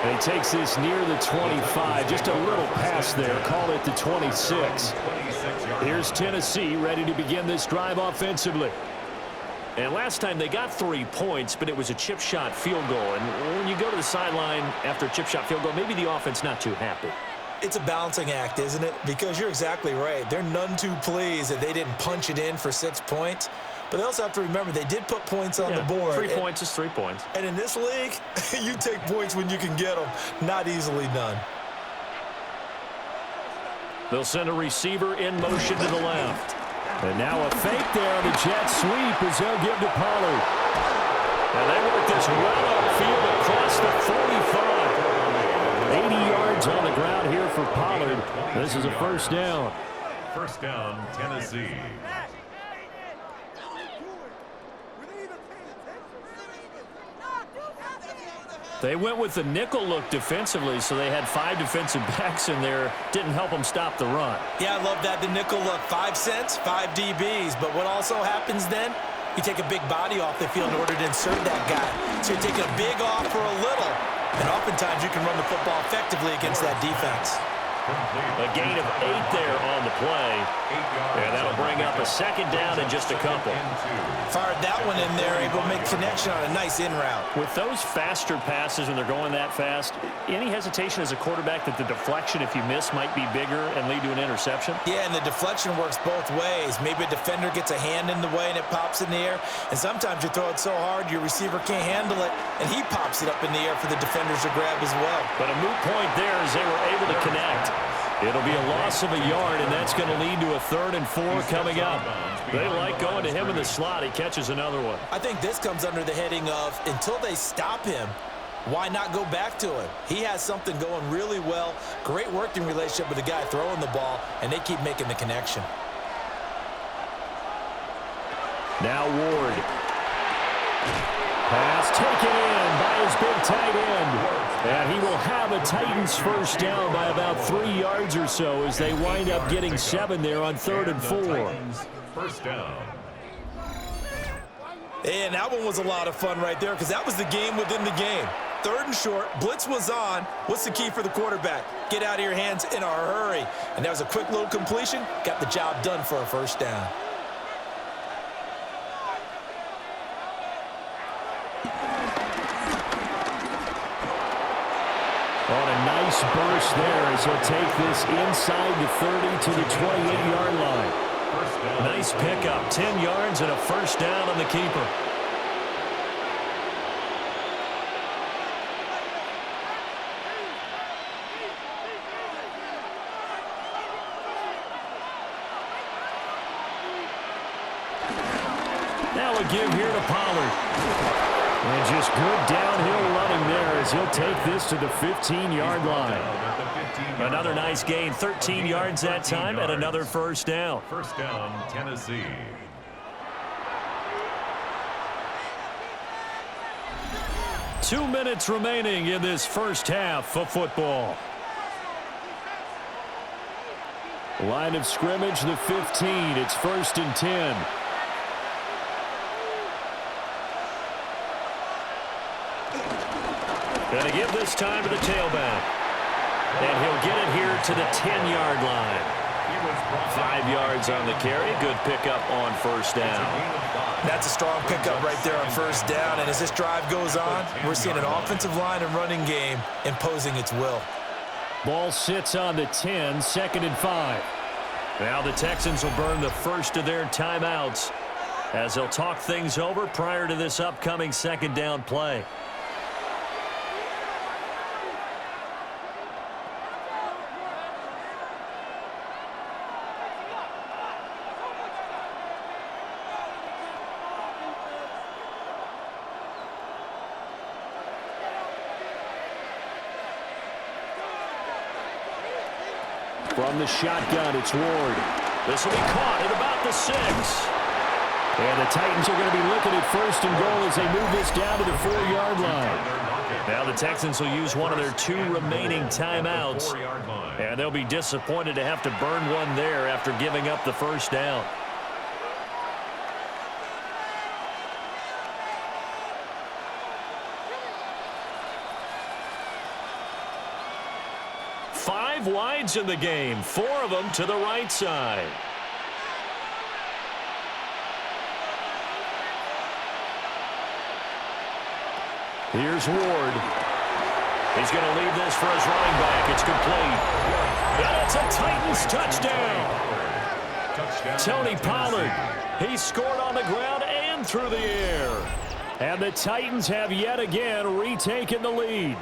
And he takes this near the 25. Just a little pass there. Call it the 26. Here's Tennessee ready to begin this drive offensively. And last time they got 3 points, but it was a chip shot field goal. And when you go to the sideline after a chip shot field goal, maybe the offense not too happy. It's a balancing act, isn't it? Because you're exactly right. They're none too pleased that they didn't punch it in for 6 points. But they also have to remember they did put points on the board. 3 points is 3 points. And in this league, you take points when you can get them. Not easily done. They'll send a receiver in motion to the left. And now a fake there on the jet sweep as they'll give to Pollard. And they work this well upfield across the 45. 80 yards on the ground here for Pollard. This is a first down. First down, Tennessee. They went with the nickel look defensively, so they had 5 defensive backs in there. Didn't help them stop the run. Yeah, I love that. The nickel look, 5 cents, 5 DBs. But what also happens then, you take a big body off the field in order to insert that guy. So you're taking a big off for a little. And oftentimes you can run the football effectively against that defense. A gain of 8 there on the play. And that'll bring up a second down in just a couple. Fired that one in there, able to make connection on a nice in route. With those faster passes when they're going that fast, any hesitation as a quarterback that the deflection, if you miss, might be bigger and lead to an interception? Yeah, and the deflection works both ways. Maybe a defender gets a hand in the way and it pops in the air. And sometimes you throw it so hard your receiver can't handle it, and he pops it up in the air for the defenders to grab as well. But a moot point there as they were able to connect. It'll be a loss of a yard, and that's going to lead to a 3rd and 4 coming up. They like going to him in the slot. He catches another one. I think this comes under the heading of until they stop him, why not go back to him? He has something going really well. Great working relationship with the guy throwing the ball, and they keep making the connection. Now Ward. Pass taken in by his big tight end. And he will have a Titans first down by about 3 yards or so as they wind up getting 7 there on 3rd and 4. First down. And that one was a lot of fun right there because that was the game within the game. 3rd and short. Blitz was on. What's the key for the quarterback? Get out of your hands in a hurry. And that was a quick little completion. Got the job done for a 1st down. On a nice burst there as he'll take this inside the 30 to the 28-yard line. Nice pickup. 10 yards and a 1st down on the keeper. Now a give here to Pollard. And just good downhill running there as he'll take this to the 15-yard line. Another nice gain, 13 yards that time, and another 1st down. 1st down, Tennessee. Two minutes remaining in this 1st half of football. Line of scrimmage, the 15. It's 1st and 10. Going to give this time to the tailback. And he'll get it here to the 10-yard line. 5 yards on the carry. Good pickup on 1st down. That's a strong pickup right there on 1st down. And as this drive goes on, we're seeing an offensive line and running game imposing its will. Ball sits on the 10, 2nd and 5. Now the Texans will burn the 1st of their timeouts as they'll talk things over prior to this upcoming 2nd down play. From the shotgun, it's Ward. This will be caught at about the 6. And the Titans are going to be looking at 1st and goal as they move this down to the 4-yard line. Now the Texans will use one of their 2 remaining timeouts. And they'll be disappointed to have to burn one there after giving up the 1st down. Five wides in the game, 4 of them to the right side. Here's Ward. He's going to leave this for his running back. It's complete. And it's a Titans touchdown. Tony Pollard. He scored on the ground and through the air. And the Titans have yet again retaken the lead.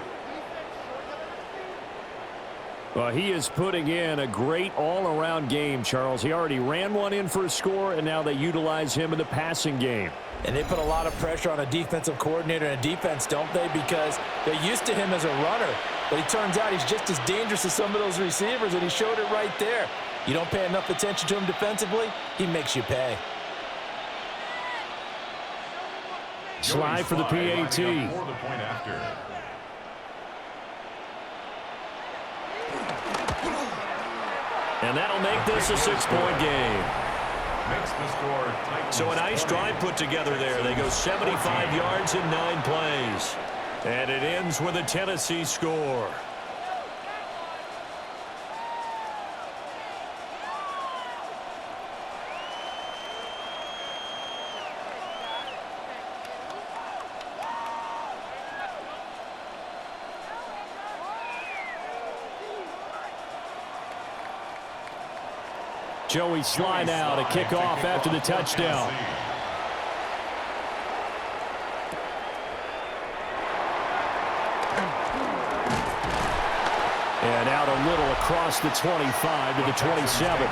Well, he is putting in a great all-around game, Charles. He already ran one in for a score, and now they utilize him in the passing game. And they put a lot of pressure on a defensive coordinator and a defense, don't they? Because they're used to him as a runner. But it turns out he's just as dangerous as some of those receivers, and he showed it right there. You don't pay enough attention to him defensively, he makes you pay. Slide for the PAT. And that'll make this a 6-point game. So a nice drive put together there. They go 75 yards in 9 plays. And it ends with a Tennessee score. Joey Sly now to kick off after the touchdown. And out a little across the 25 to the 27.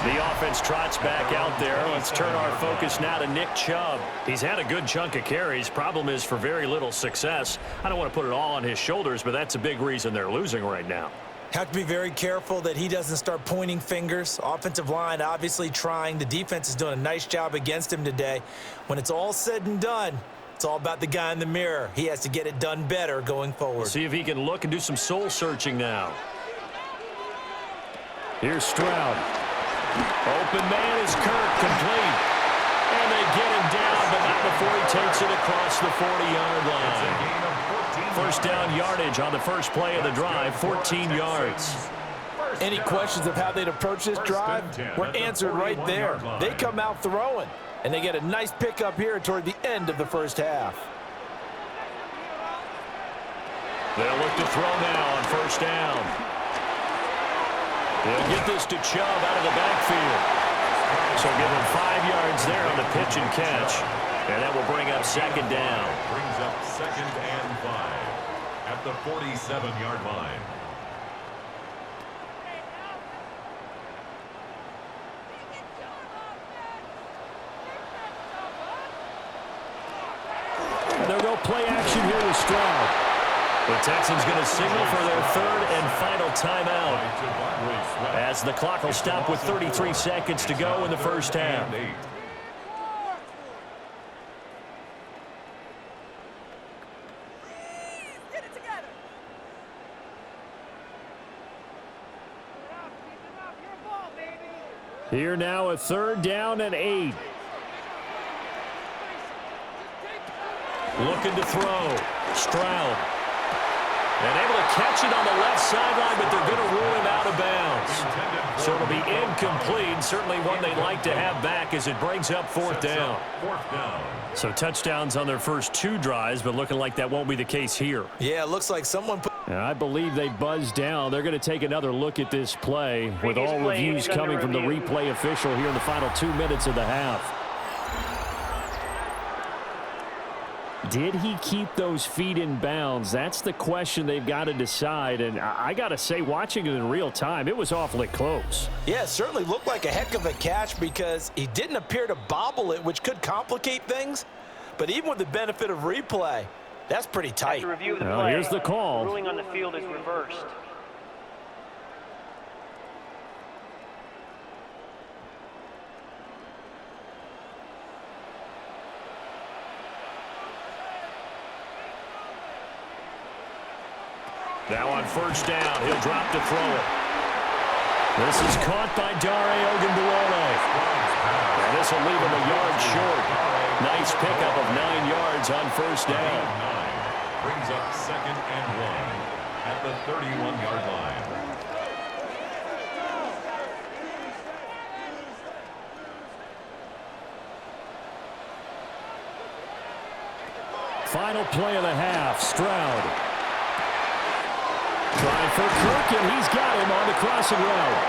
The offense trots back out there. Let's turn our focus now to Nick Chubb. He's had a good chunk of carries. Problem is for very little success. I don't want to put it all on his shoulders, but that's a big reason they're losing right now. Have to be very careful that he doesn't start pointing fingers. Offensive line obviously trying. The defense is doing a nice job against him today. When it's all said and done, it's all about the guy in the mirror. He has to get it done better going forward. See if he can look and do some soul searching now. Here's Stroud. Open man is Kirk, complete. And they get him down, but not before he takes it across the 40-yard line. First down yardage on the first play of the drive, 14 yards. Any questions of how they'd approach this drive were answered right there. They come out throwing, and they get a nice pickup here toward the end of the first half. They'll look to throw now on first down. They'll get this to Chubb out of the backfield. So give him 5 yards there on the pitch and catch. And that will bring up second down. Brings up 2nd and 5 at the 47-yard line. They'll go play action here with Stroud. The Texans going to signal for their 3rd and final timeout, as the clock will stop with 33 seconds to go in the first half. Here now, a 3rd down and 8. Looking to throw. Stroud. And able to catch it on the left sideline, but they're going to rule him out of bounds. So it'll be incomplete. Certainly one they'd like to have back as it brings up 4th down. So touchdowns on their first 2 drives, but looking like that won't be the case here. Yeah, it looks like someone put... And I believe they buzzed down. They're going to take another look at this play with all reviews coming from the replay official here in the final 2 minutes of the half. Did he keep those feet in bounds? That's the question they've got to decide. And I got to say, watching it in real time, it was awfully close. Yeah, it certainly looked like a heck of a catch because he didn't appear to bobble it, which could complicate things. But even with the benefit of replay, that's pretty tight. After review of the play, here's the call. The ruling on the field is reversed. Now on first down, he'll drop to throw it. This is caught by Dare Ogunbowale. And this will leave him a yard short. Nice pickup of 9 yards on first down. Brings up 2nd and 1 at the 31-yard line. Final play of the half, Stroud. Trying for Kirk, and he's got him on the crossing route.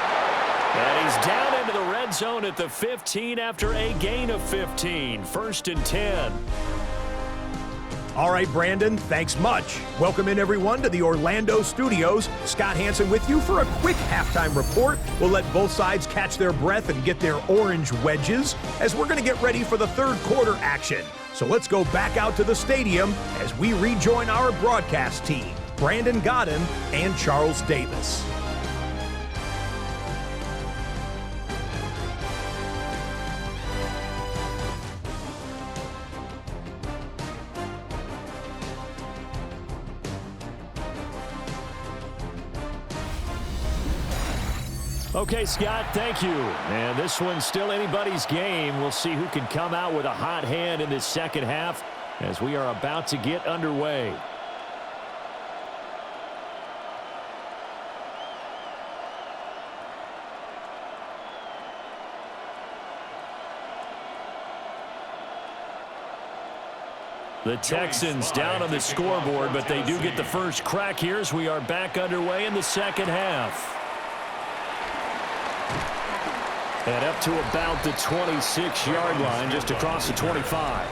And he's down into the red zone at the 15 after a gain of 15. 1st and 10. All right, Brandon, thanks much. Welcome in, everyone, to the Orlando studios. Scott Hansen with you for a quick halftime report. We'll let both sides catch their breath and get their orange wedges as we're going to get ready for the 3rd quarter action. So let's go back out to the stadium as we rejoin our broadcast team, Brandon Godden and Charles Davis. Okay, Scott, thank you. And this one's still anybody's game. We'll see who can come out with a hot hand in this second half as we are about to get underway. The Texans down on the scoreboard, but they do get the first crack here as we are back underway in the second half. And up to about the 26-yard line, just across the 25.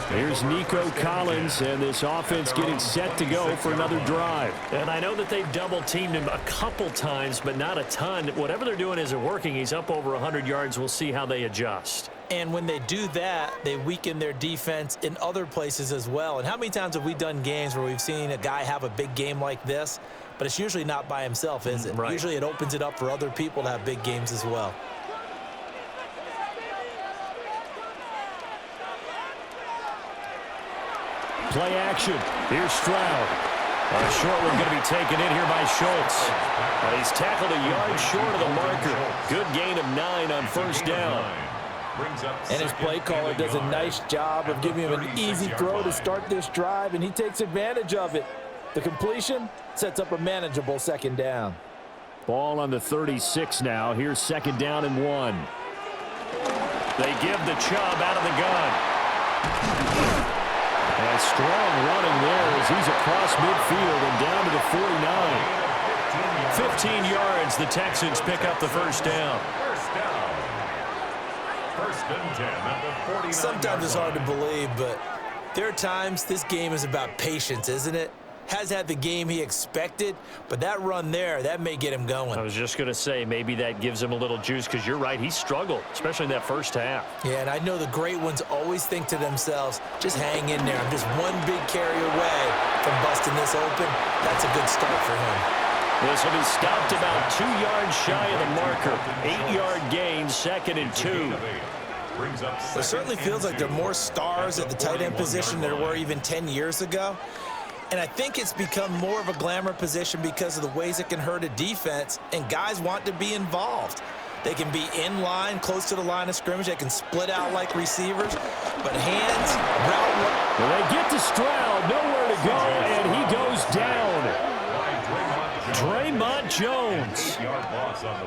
Here's Nico Collins, and this offense getting set to go for another drive. And I know that they've double-teamed him a couple times, but not a ton. Whatever they're doing isn't working. He's up over 100 yards. We'll see how they adjust. And when they do that, they weaken their defense in other places as well. And how many times have we done games where we've seen a guy have a big game like this, but it's usually not by himself, is it? Right. Usually it opens it up for other people to have big games as well. Play action. Here's Stroud. A short one going to be taken in here by Schultz. But he's tackled a yard short of the marker. Good gain of 9 on first down. And his play caller does a nice job of giving him an easy throw to start this drive, and he takes advantage of it. The completion sets up a manageable second down. Ball on the 36 now. Here's second down and 1. They give the Chubb out of the gun. And strong running there as he's across midfield and down to the 49. 15 yards. The Texans pick up the first down. First and 10 at the 49. Sometimes it's hard to believe, but there are times this game is about patience, isn't it? Has had the game he expected, but that run there, that may get him going. I was just going to say, maybe that gives him a little juice, because you're right, he struggled, especially in that first half. Yeah, and I know the great ones always think to themselves, just hang in there. I'm just one big carry away from busting this open. That's a good start for him. This will be stopped about 2 yards shy of the marker. 8-yard gain, second and 2. It certainly feels like there are more stars at the tight end position than there were even 10 years ago. And I think it's become more of a glamour position because of the ways it can hurt a defense, and guys want to be involved. They can be in line, close to the line of scrimmage. They can split out like receivers. But hands, route. Well, they get to Stroud, nowhere to go, and he goes down. Draymond Jones.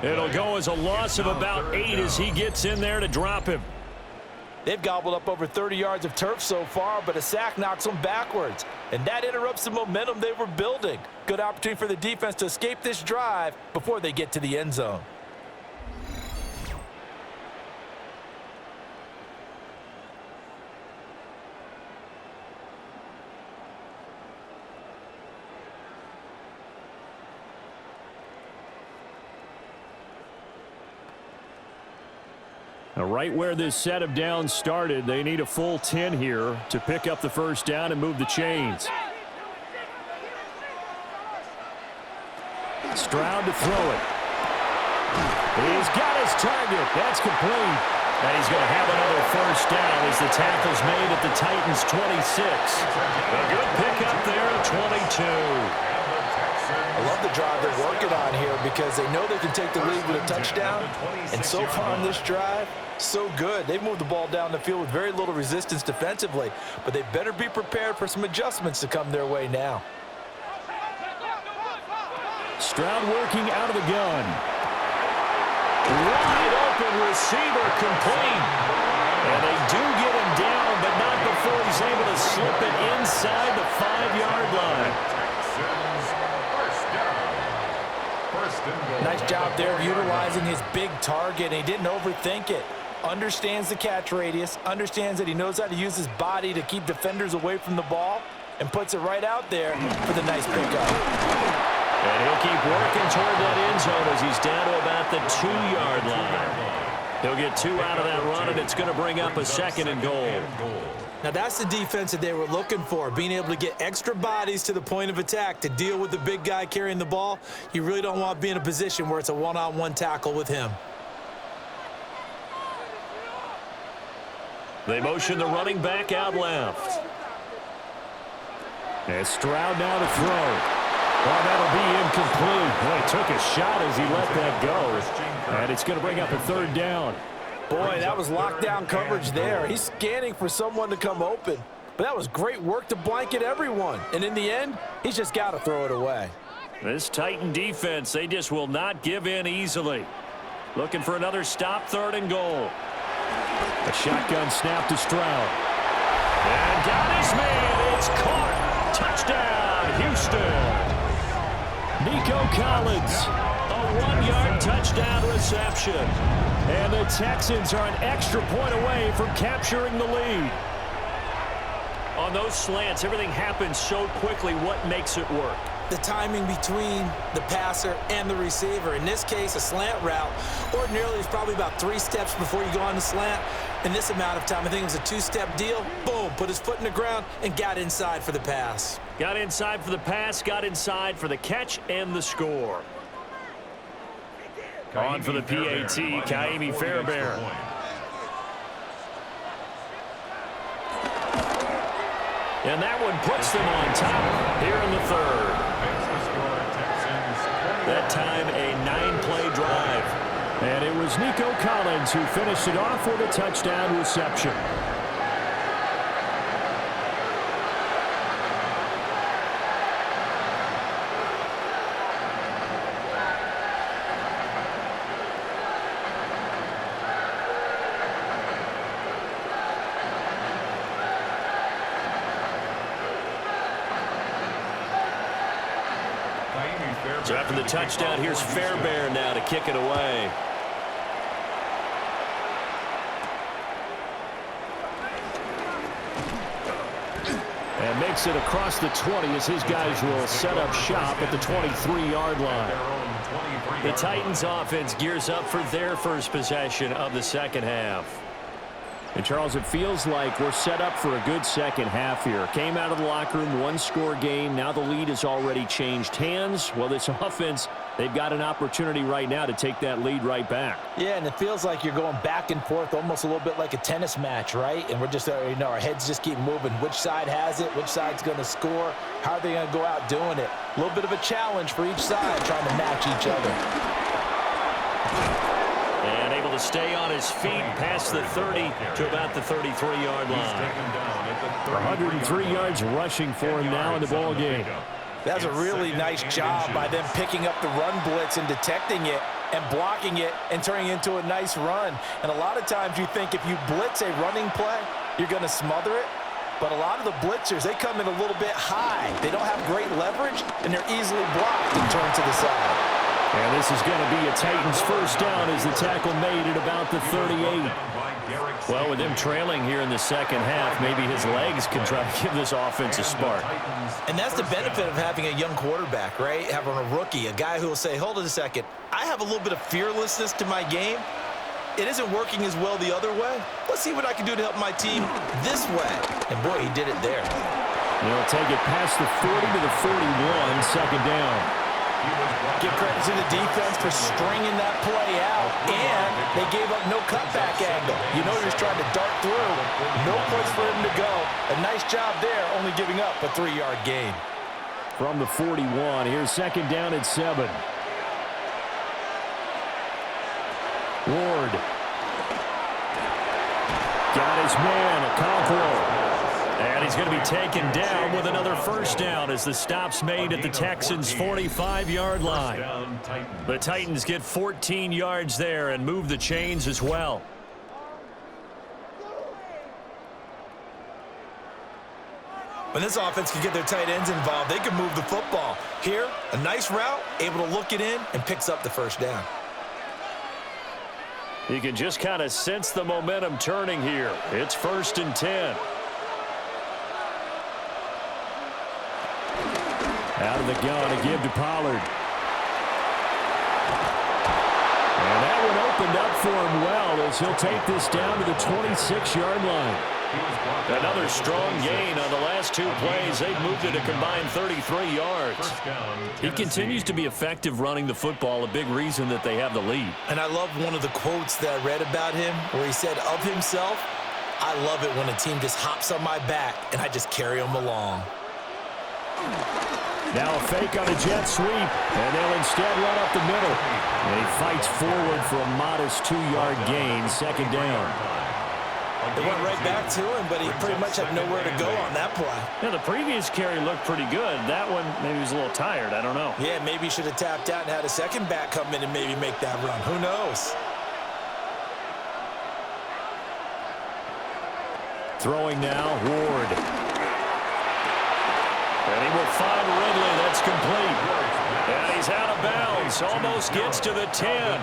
It'll go as a loss of about 8 as he gets in there to drop him. They've gobbled up over 30 yards of turf so far, but a sack knocks them backwards. And that interrupts the momentum they were building. Good opportunity for the defense to escape this drive before they get to the end zone. Now, right where this set of downs started, they need a full 10 here to pick up the first down and move the chains. Stroud to throw it. He's got his target. That's complete. And he's going to have another first down as the tackle's made at the Titans' 26. A good pickup there at 22. I love the drive they're working on here because they know they can take the lead with a touchdown. And so far on this drive, so good. They've moved the ball down the field with very little resistance defensively, but they better be prepared for some adjustments to come their way now. Stroud working out of the gun. Wide open receiver complete. And they do get him down, but not before he's able to slip it inside the 5-yard line. Nice job there of utilizing his big target, and he didn't overthink it. Understands the catch radius, understands that he knows how to use his body to keep defenders away from the ball, and puts it right out there for the nice pickup. And he'll keep working toward that end zone as he's down to about the 2-yard line. He'll get 2 out of that run, and it's going to bring up a second and goal. Now, that's the defense that they were looking for, being able to get extra bodies to the point of attack to deal with the big guy carrying the ball. You really don't want to be in a position where it's a one-on-one tackle with him. They motion the running back out left. And Stroud now to throw. Well, that'll be incomplete. Boy, he took a shot as he let that go. And it's going to bring up a third down. Boy, that was lockdown coverage there. He's scanning for someone to come open. But that was great work to blanket everyone. And in the end, he's just got to throw it away. This Titan defense, they just will not give in easily. Looking for another stop, 3rd and goal. A shotgun snap to Stroud. And got his man. It's caught. Touchdown, Houston. Nico Collins. A 1-yard touchdown reception. And the Texans are an extra point away from capturing the lead. On those slants, everything happens so quickly. What makes it work? The timing between the passer and the receiver. In this case, a slant route. Ordinarily, it's probably about 3 steps before you go on the slant. In this amount of time, I think it was a 2-step deal. Boom, put his foot in the ground and got inside for the pass. Got inside for the pass, got inside for the catch and the score. On for the PAT, Kaimi Fairbairn. And that one puts them on top here in the 3rd. That time a 9-play drive. And it was Nico Collins who finished it off with a touchdown reception. So after the touchdown, here's Fairbairn now to kick it away. And makes it across the 20 as his guys will set up shop at the 23-yard line. The Titans offense gears up for their first possession of the second half. And, Charles, it feels like we're set up for a good second half here. Came out of the locker room, one-score game. Now the lead has already changed hands. Well, this offense, they've got an opportunity right now to take that lead right back. Yeah, and it feels like you're going back and forth almost a little bit like a tennis match, right? And we're just, our heads just keep moving. Which side has it? Which side's going to score? How are they going to go out doing it? A little bit of a challenge for each side trying to match each other. And able to stay on his feet past the 30 to about the 33-yard line. 103 yards rushing for him now in the ball game. That's a really nice job by them picking up the run blitz and detecting it and blocking it and turning it into a nice run. And a lot of times you think if you blitz a running play, you're going to smother it. But a lot of the blitzers, they come in a little bit high. They don't have great leverage, and they're easily blocked and turned to the side. And this is going to be a Titans first down as the tackle made at about the 38. Well, with him trailing here in the second half, maybe his legs can try to give this offense a spark. And that's the benefit of having a young quarterback, right? Having a rookie, a guy who will say, hold it a second, I have a little bit of fearlessness to my game. It isn't working as well the other way. Let's see what I can do to help my team this way. And boy, he did it there. They'll take it past the 40 to the 41, second down. Give credit to the defense for stringing that play out, and they gave up no cutback angle. You know, he was trying to dart through. No place for him to go. A nice job there, only giving up a 3-yard gain. From the 41, here's second down at 7. Ward. Got his man, Okonkwo. And he's going to be taken down with another first down as the stop's made at the Texans' 45-yard line. The Titans get 14 yards there and move the chains as well. When this offense can get their tight ends involved, they can move the football. Here, a nice route, able to look it in, and picks up the first down. You can just kind of sense the momentum turning here. It's 1st and 10. Out of the gun to give to Pollard. And that one opened up for him well as he'll take this down to the 26-yard line. Another strong gain on the last 2 plays. They've moved it a combined 33 yards. He continues to be effective running the football, a big reason that they have the lead. And I love one of the quotes that I read about him where he said of himself, I love it when a team just hops on my back and I just carry them along. Now a fake on a jet sweep, and they'll instead run up the middle. And he fights forward for a modest 2-yard gain, second down. They went right back to him, but he pretty much had nowhere to go on that play. Yeah, the previous carry looked pretty good. That one, maybe he was a little tired. I don't know. Yeah, maybe he should have tapped out and had a second back come in and maybe make that run. Who knows? Throwing now, Ward. And he will find Ridley. That's complete. And he's out of bounds. Almost gets to the 10.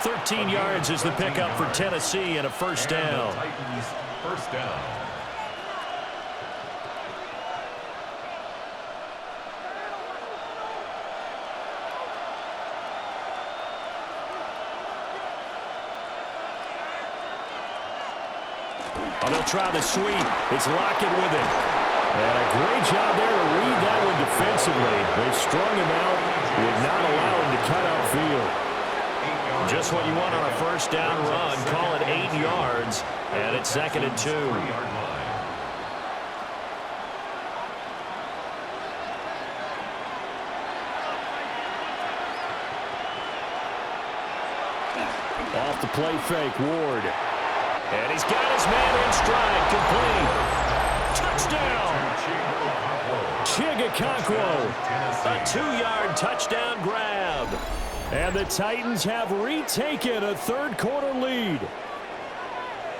13 yards is the pickup for Tennessee and a first down. First down. Oh, they'll try the sweep. It's Lockett with it. And a great job there to read that one defensively. They strung him out, would not allow him to cut upfield. Just what you want on a first down run. Call it 8 yards, and it's 2nd and 2. Off the play fake, Ward. And he's got his man in stride, complete. Touchdown! Chigakonkwo, a 2-yard touchdown grab. And the Titans have retaken a third-quarter lead.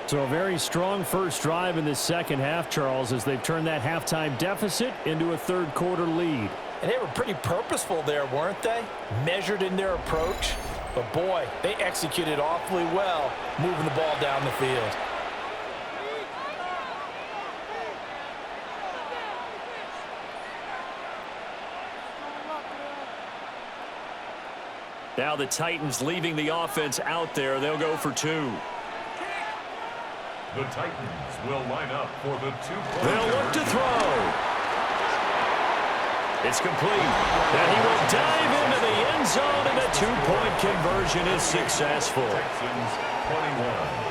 So a very strong first drive in the second half, Charles, as they've turned that halftime deficit into a third-quarter lead. And they were pretty purposeful there, weren't they? Measured in their approach. But, boy, they executed awfully well moving the ball down the field. Now the Titans leaving the offense out there. They'll go for 2. The Titans will line up for the 2-point. They'll look to throw. It's complete. And he will dive into the end zone, and the 2-point conversion is successful. Texans 21.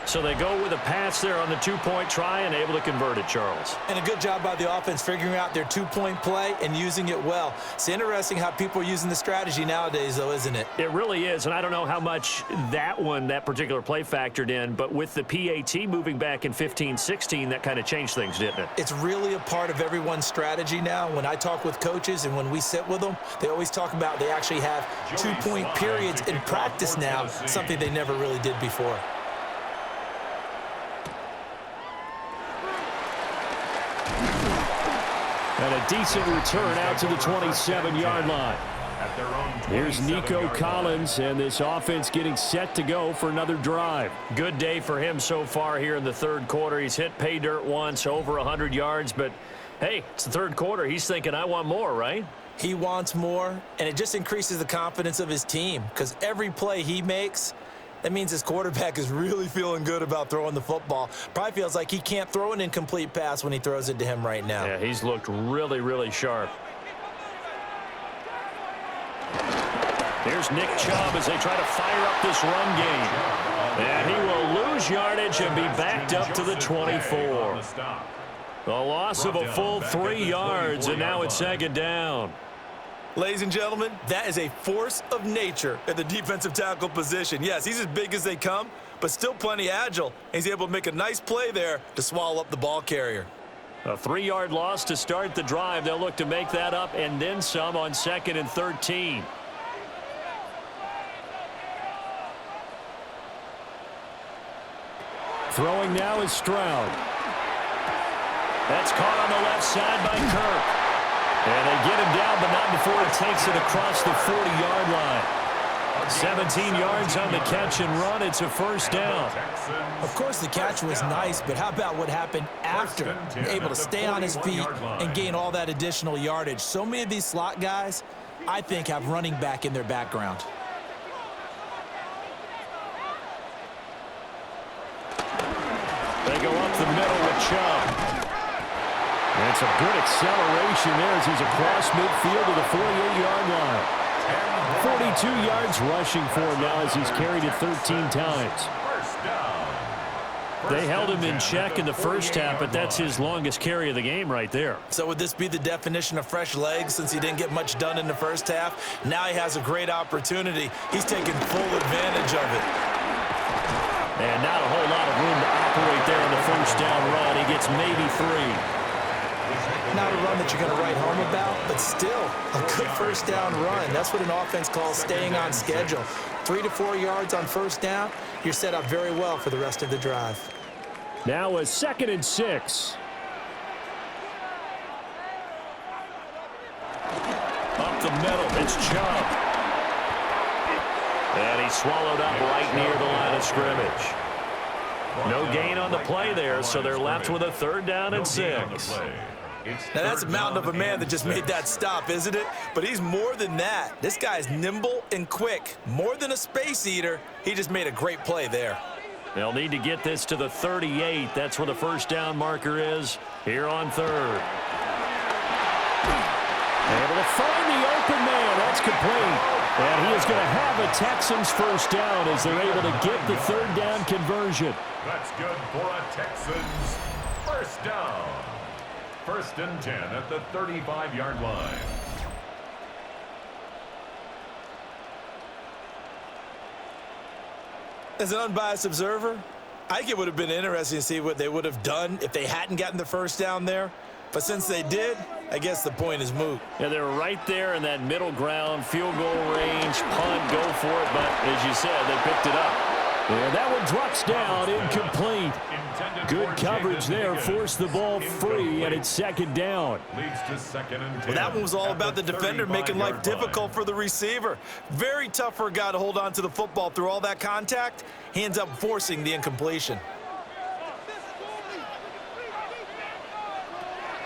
So they go with a pass there on the 2-point try and able to convert it, Charles. And a good job by the offense figuring out their 2-point play and using it well. It's interesting how people are using the strategy nowadays, though, isn't it? It really is, and I don't know how much that particular play factored in, but with the PAT moving back in 15-16, that kind of changed things, didn't it? It's really a part of everyone's strategy now. When I talk with coaches and when we sit with them, they always talk about they actually have 2-point periods in practice now, something they never really did before. And a decent return out to the 27-yard line. Here's Nico Collins, and this offense getting set to go for another drive. Good day for him so far here in the third quarter. He's hit pay dirt once, over 100 yards, but hey, it's the third quarter. He's thinking, I want more, right? He wants more, and it just increases the confidence of his team because every play he makes, that means his quarterback is really feeling good about throwing the football. Probably feels like he can't throw an incomplete pass when he throws it to him right now. Yeah, he's looked really, really sharp. Here's Nick Chubb as they try to fire up this run game. And he will lose yardage and be backed up to the 24. The loss of a full 3 yards, and now it's second down. Ladies and gentlemen, that is a force of nature at the defensive tackle position. Yes, he's as big as they come, but still plenty agile. He's able to make a nice play there to swallow up the ball carrier. A 3-yard loss to start the drive. They'll look to make that up and then some on 2nd and 13. Throwing now is Stroud. That's caught on the left side by Kirk. And they get him down, but not before he takes it across the 40-yard line. 17 yards on the catch and run. It's a first down. Of course, the catch was nice, but how about what happened after? Able to stay on his feet and gain all that additional yardage. So many of these slot guys, I think, have running back in their background. They go up the middle with Chubb. And it's a good acceleration there as he's across midfield to the 48-yard line. 42 yards rushing for him now as he's carried it 13 times. They held him in check in the first half, but that's his longest carry of the game right there. So would this be the definition of fresh legs since he didn't get much done in the first half? Now he has a great opportunity. He's taking full advantage of it. And not a whole lot of room to operate there on the first down run. He gets maybe 3. Not a run that you're going to write home about, but still a good first down run. That's what an offense calls staying on schedule. 3 to 4 yards on first down, you're set up very well for the rest of the drive. Now a 2nd and 6. Up the middle, it's Chubb. And he's swallowed up right near the line of scrimmage. No gain on the play there, so they're left with a 3rd down and 6. Now, that's a mountain of a man that just made that stop, isn't it? But he's more than that. This guy's nimble and quick. More than a space eater, he just made a great play there. They'll need to get this to the 38. That's where the first down marker is here on third. Able to find the open man. That's complete. And he is going to have a Texans first down as they're able to get the third down conversion. That's good for a Texans first down. 1st and 10 at the 35-yard line. As an unbiased observer, I think it would have been interesting to see what they would have done if they hadn't gotten the first down there. But since they did, I guess the point is moot. Yeah, they're right there in that middle ground, field goal range, punt, go for it. But as you said, they picked it up. And that one drops down, incomplete. Good coverage there, forced the ball free, and it's second down. Leads to 2nd and 10. Well, that one was all about the defender making life difficult for the receiver. Very tough for a guy to hold on to the football through all that contact. He ends up forcing the incompletion.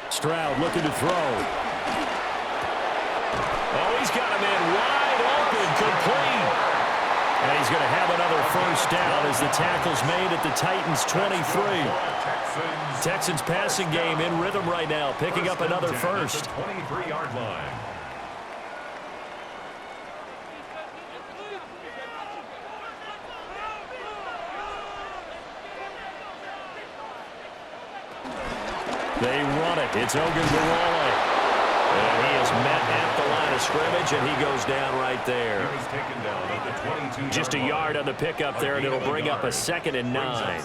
Stroud looking to throw. Oh, he's got a man wide open, complete. And he's going to have another first down as the tackle's made at the Titans' 23. Texans passing game in rhythm right now, picking up another first. 23-yard line. They run it. It's Ogunbowale. And he is met at the line of scrimmage, and he goes down right there. He was taken down at the 22-yard Just a yard on the pickup there, and it'll bring up a 2nd and 9.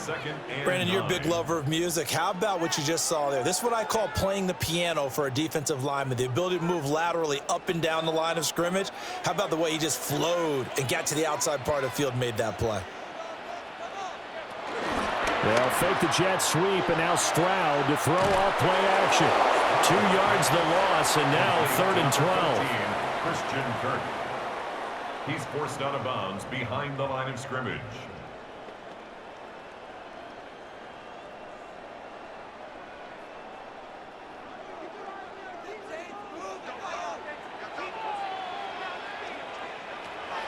Brandon, you're a big lover of music. How about what you just saw there? This is what I call playing the piano for a defensive lineman, the ability to move laterally up and down the line of scrimmage. How about the way he just flowed and got to the outside part of the field and made that play? They'll fake the jet sweep, and now Stroud to throw off play action. 2 yards the loss, and now 3rd and 12. Christian Kirk. He's forced out of bounds behind the line of scrimmage.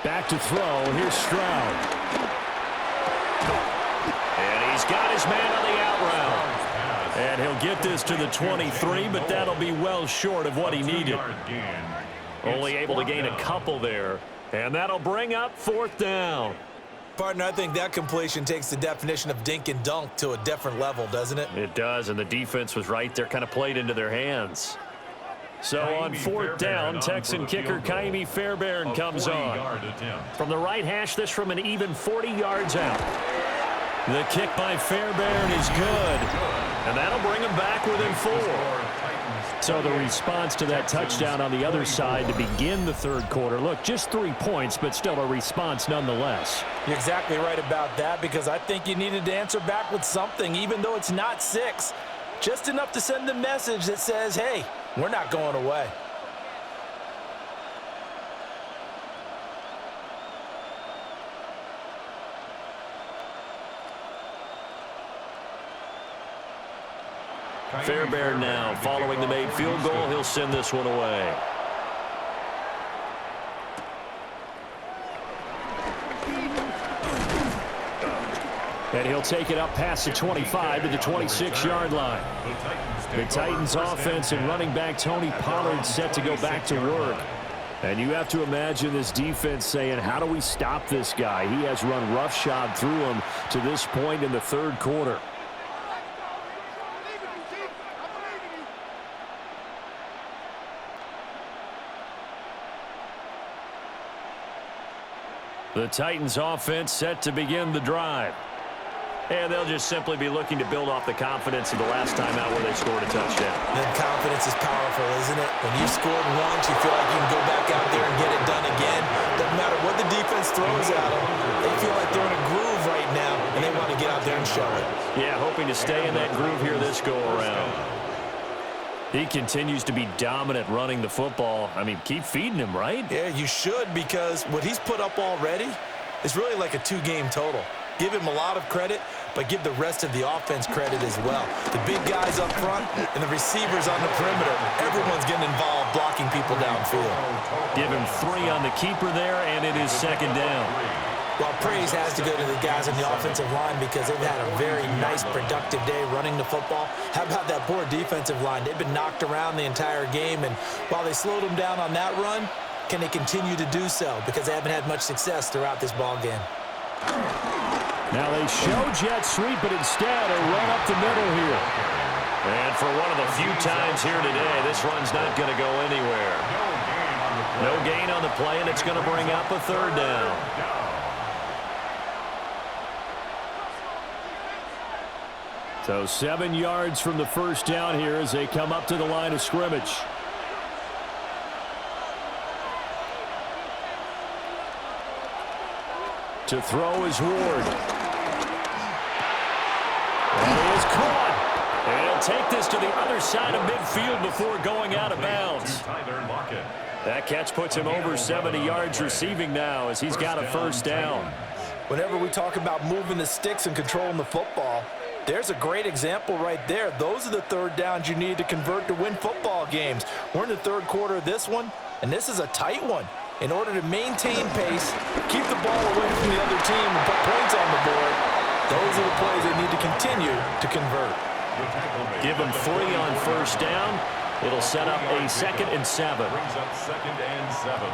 Back to throw. Here's Stroud. And he's got his man on the out route. And he'll get this to the 23, but that'll be well short of what he needed. Only able to gain a couple there. And that'll bring up 4th down. Partner, I think that completion takes the definition of dink and dunk to a different level, doesn't it? It does, and the defense was right there, kind of played into their hands. So on 4th down, Texan kicker Kaimi Fairbairn comes on. From the right hash, this from an even 40 yards out. The kick by Fairbairn is good. And that'll bring him back within 4. So the response to that touchdown on the other side to begin the third quarter. Look, just 3 points, but still a response nonetheless. You're exactly right about that, because I think you needed to answer back with something, even though it's not 6. Just enough to send a message that says, hey, we're not going away. Fairbairn now, following the made field goal, he'll send this one away. And he'll take it up past the 25 to the 26-yard line. The Titans offense and running back Tony Pollard set to go back to work. And you have to imagine this defense saying, how do we stop this guy? He has run roughshod through him to this point in the third quarter. The Titans offense set to begin the drive. And they'll just simply be looking to build off the confidence of the last time out where they scored a touchdown. And confidence is powerful, isn't it? When you've scored once, you feel like you can go back out there and get it done again. Doesn't matter what the defense throws at them. They feel like they're in a groove right now, and they want to get out there and show it. Yeah, hoping to stay in that groove here this go-around. He continues to be dominant running the football. I mean, keep feeding him, right? Yeah, you should, because what he's put up already is really like a 2-game total. Give him a lot of credit, but give the rest of the offense credit as well. The big guys up front and the receivers on the perimeter, everyone's getting involved blocking people downfield. Give him 3 on the keeper there, and it is second down. Well, praise has to go to the guys on the offensive line because they've had a very nice, productive day running the football. How about that poor defensive line? They've been knocked around the entire game, and while they slowed them down on that run, can they continue to do so? Because they haven't had much success throughout this ball game. Now they show jet sweep, but instead a run up the middle here. And for one of the few times here today, this run's not going to go anywhere. No gain on the play, and it's going to bring up a third down. So 7 yards from the first down here as they come up to the line of scrimmage. To throw is Ward. And he is caught. And he'll take this to the other side of midfield before going out of bounds. That catch puts him over 70 yards receiving now as he's got a first down. Whenever we talk about moving the sticks and controlling the football, there's a great example right there. Those are the third downs you need to convert to win football games. We're in the third quarter of this one, and this is a tight one. In order to maintain pace, keep the ball away from the other team and put points on the board, those are the plays they need to continue to convert. Give them 3 on first down. It'll set up a 2nd and 7. Brings up 2nd and 7.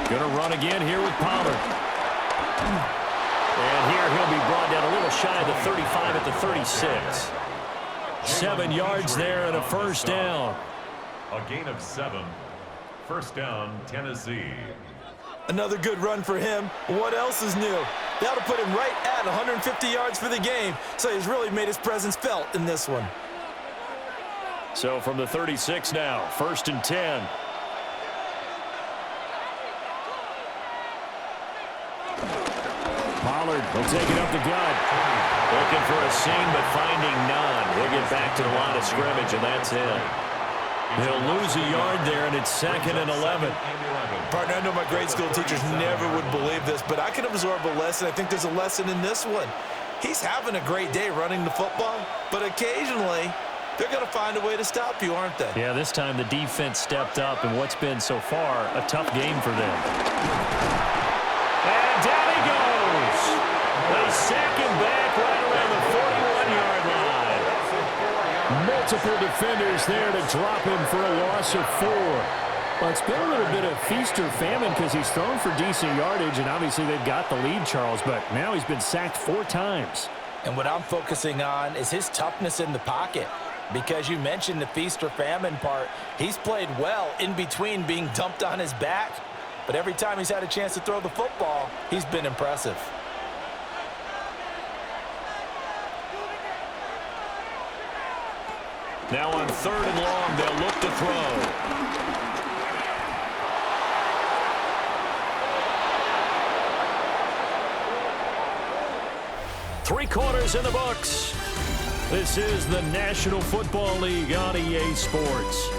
Going to run again here with Pollard. And here he'll be brought down a little shy of the 35 at the 36. 7 yards there and a first down. A gain of 7. First down, Tennessee. Another good run for him. What else is new? That'll put him right at 150 yards for the game. So he's really made his presence felt in this one. So from the 36 now, 1st and 10. Pollard will take it up the gut. Looking for a seam, but finding none. He'll get back to the line of scrimmage, and that's it. He'll lose a yard there, and it's 2nd and 11. Partner, I know my grade school teachers never would believe this, but I can absorb a lesson. I think there's a lesson in this one. He's having a great day running the football, but occasionally they're going to find a way to stop you, aren't they? Yeah, this time the defense stepped up in what's been so far a tough game for them. And down he goes. They sack him back right around the 41-yard line. Multiple defenders there to drop him for a loss of 4. Well, it's been a little bit of feast or famine because he's thrown for decent yardage, and obviously they've got the lead, Charles, but now he's been sacked 4 times. And what I'm focusing on is his toughness in the pocket. Because you mentioned the feast or famine part, he's played well in between being dumped on his back. But every time he's had a chance to throw the football, he's been impressive. Now on 3rd and long, they'll look to throw. Three quarters in the books. This is the National Football League on EA Sports.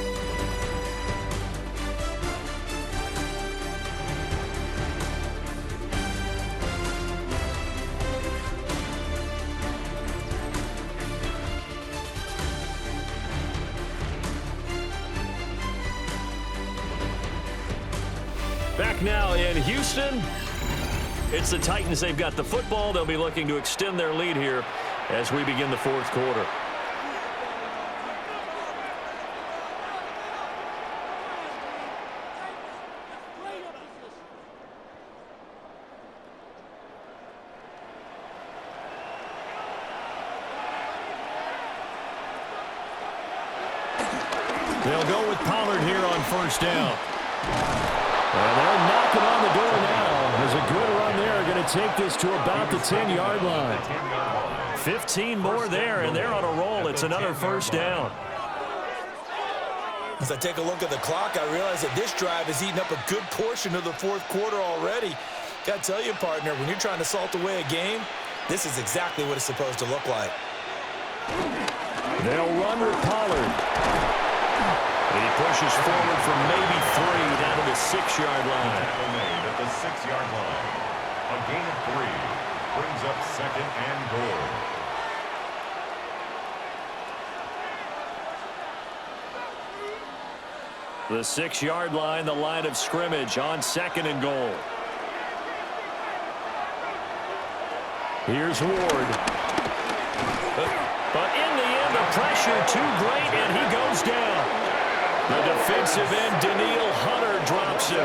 Back now in Houston. It's the Titans. They've got the football. They'll be looking to extend their lead here as we begin the 4th quarter. They'll go with Pollard here on first down. And they're knocking on the door now. There's a good run there. Going to take this to about the 10-yard line. 15 more there, and they're on a roll. It's another first down. As I take a look at the clock, I realize that this drive has eaten up a good portion of the 4th quarter already. Got to tell you, partner, when you're trying to salt away a game, this is exactly what it's supposed to look like. They'll run with Pollard. And he pushes forward from maybe 3 down to the 6-yard line. Made at the 6-yard line. A gain of 3 brings up 2nd and goal. The 6-yard line, the line of scrimmage on 2nd and goal. Here's Ward. But in the end, the pressure too great, and he goes down. The defensive end, Daniil Hunter, drops him.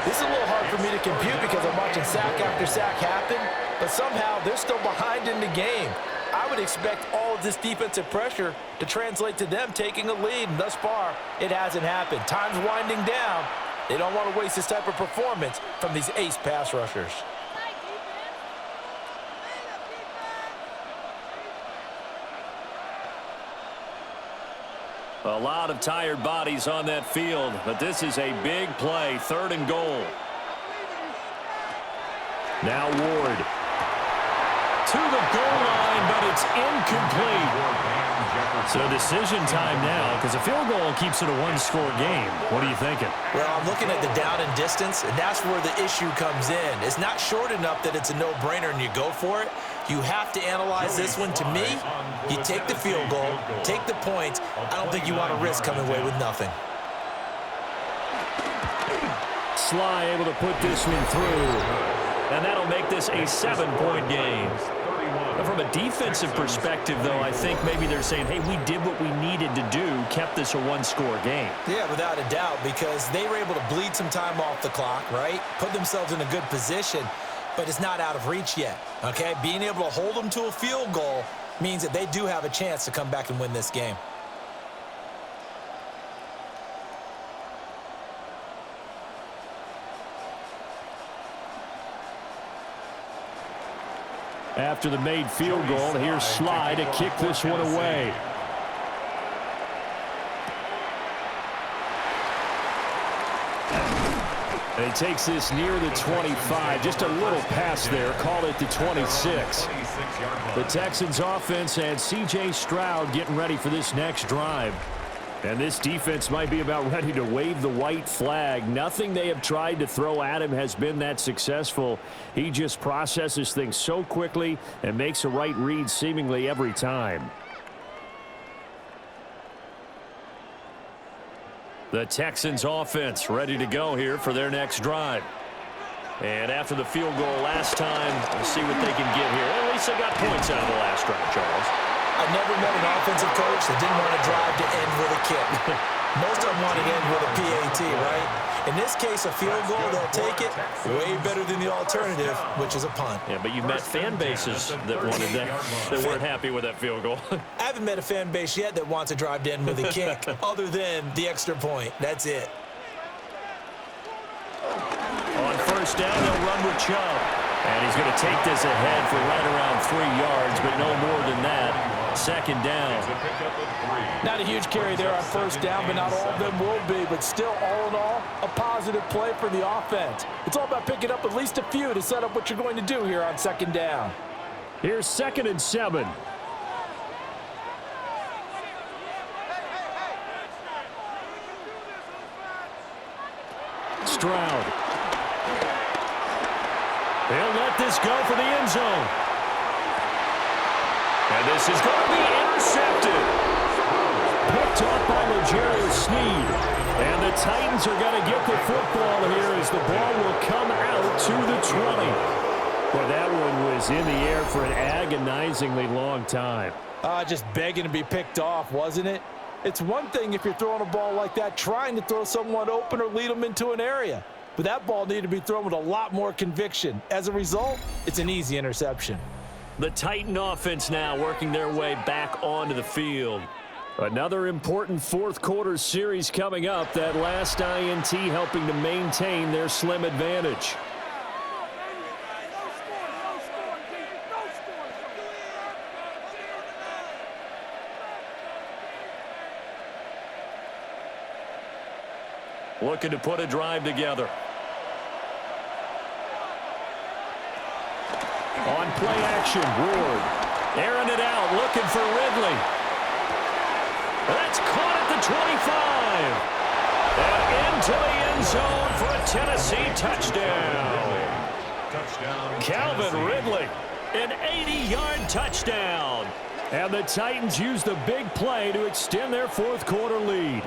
This is a little hard for me to compute because I'm watching sack after sack happen, but somehow they're still behind in the game. I would expect all of this defensive pressure to translate to them taking a lead, and thus far, it hasn't happened. Time's winding down. They don't want to waste this type of performance from these ace pass rushers. A lot of tired bodies on that field, but this is a big play, 3rd and goal. Now Ward. To the goal line, but it's incomplete. So decision time now, because a field goal keeps it a 1-score game. What are you thinking? Well, I'm looking at the down and distance, and that's where the issue comes in. It's not short enough that it's a no-brainer and you go for it. You have to analyze this one. To me, you take the field goal, take the points. I don't think you want to risk coming away with nothing. Sly able to put this one through, and that'll make this a 7-point game. From a defensive perspective, though, I think maybe they're saying, hey, we did what we needed to do, kept this a 1-score game. Yeah, without a doubt, because they were able to bleed some time off the clock, right? Put themselves in a good position, but it's not out of reach yet, okay? Being able to hold them to a field goal means that they do have a chance to come back and win this game. After the made field goal, here's Sly to kick this one away. And he takes this near the 25, just a little pass there, call it the 26. The Texans offense and C.J. Stroud getting ready for this next drive. And this defense might be about ready to wave the white flag. Nothing they have tried to throw at him has been that successful. He just processes things so quickly and makes a right read seemingly every time. The Texans offense ready to go here for their next drive. And after the field goal last time, we'll see what they can get here. At least they got points out of the last drive, Charles. I've never met an offensive coach that didn't want to drive to end with a kick. Most of them want to end with a PAT, right? In this case, a field goal, they'll take it way better than the alternative, which is a punt. Yeah, but you met fan bases that wanted that, that weren't happy with that field goal. I haven't met a fan base yet that wants to drive to end with a kick, other than the extra point. That's it. On 1st down, they'll run with Chubb. And he's going to take this ahead for right around 3 yards, but no more than that. 2nd down. Not a huge carry there on 1st down, but not all of them will be. But still, all in all, a positive play for the offense. It's all about picking up at least a few to set up what you're going to do here on 2nd down. Here's 2nd and 7. Stroud. He'll let this go for the end zone. And this is going to be intercepted. Picked off by L'Jarius Sneed. And the Titans are going to get the football here as the ball will come out to the 20. Well, that one was in the air for an agonizingly long time. Just begging to be picked off, wasn't it? It's one thing if you're throwing a ball like that, trying to throw someone open or lead them into an area. But that ball needed to be thrown with a lot more conviction. As a result, it's an easy interception. The Titan offense now working their way back onto the field. Another important 4th quarter series coming up. That last INT helping to maintain their slim advantage. Looking to put a drive together. On play action, Ward. Airing it out, looking for Ridley. That's caught at the 25. And into the end zone for a Tennessee touchdown. Calvin Ridley, an 80-yard touchdown. And the Titans use the big play to extend their 4th quarter lead.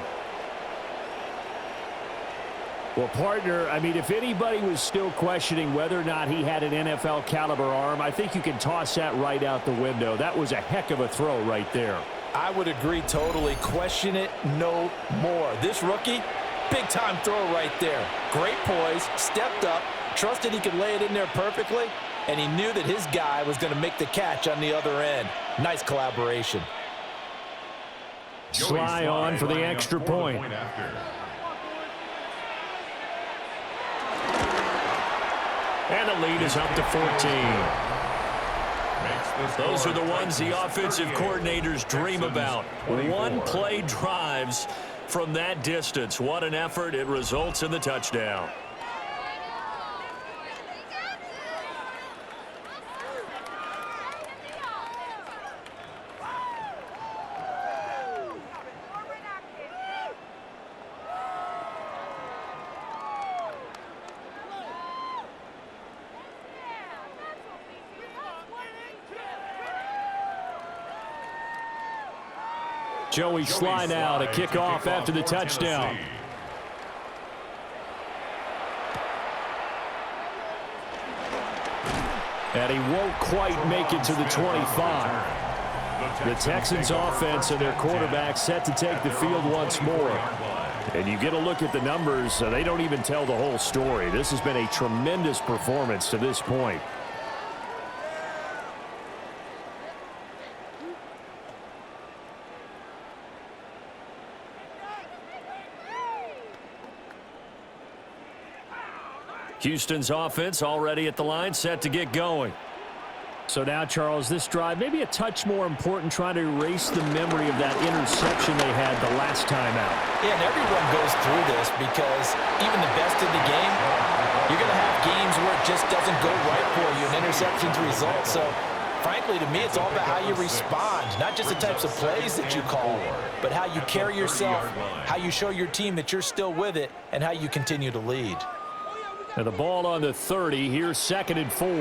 Well, partner, I mean, if anybody was still questioning whether or not he had an NFL caliber arm, I think you can toss that right out the window. That was a heck of a throw right there. I would agree totally. Question it no more. This rookie, big-time throw right there. Great poise, stepped up, trusted he could lay it in there perfectly, and he knew that his guy was going to make the catch on the other end. Nice collaboration. Sly on for the extra point. And the lead is up to 14. Those are the ones the offensive coordinators dream about. One-play drives from that distance. What an effort. It results in the touchdown. Joey Sly now to kick off after the touchdown. And he won't quite make it to the 25. The Texans offense and their quarterback set to take the field once more. And you get a look at the numbers, they don't even tell the whole story. This has been a tremendous performance to this point. Houston's offense already at the line, set to get going. So now, Charles, this drive maybe a touch more important, trying to erase the memory of that interception they had the last time out. Yeah, and everyone goes through this because even the best in the game, you're going to have games where it just doesn't go right for you and interceptions result. So, frankly, to me, it's all about how you respond, not just the types of plays that you call, but how you carry yourself, how you show your team that you're still with it, and how you continue to lead. And the ball on the 30. Here's 2nd and 4. They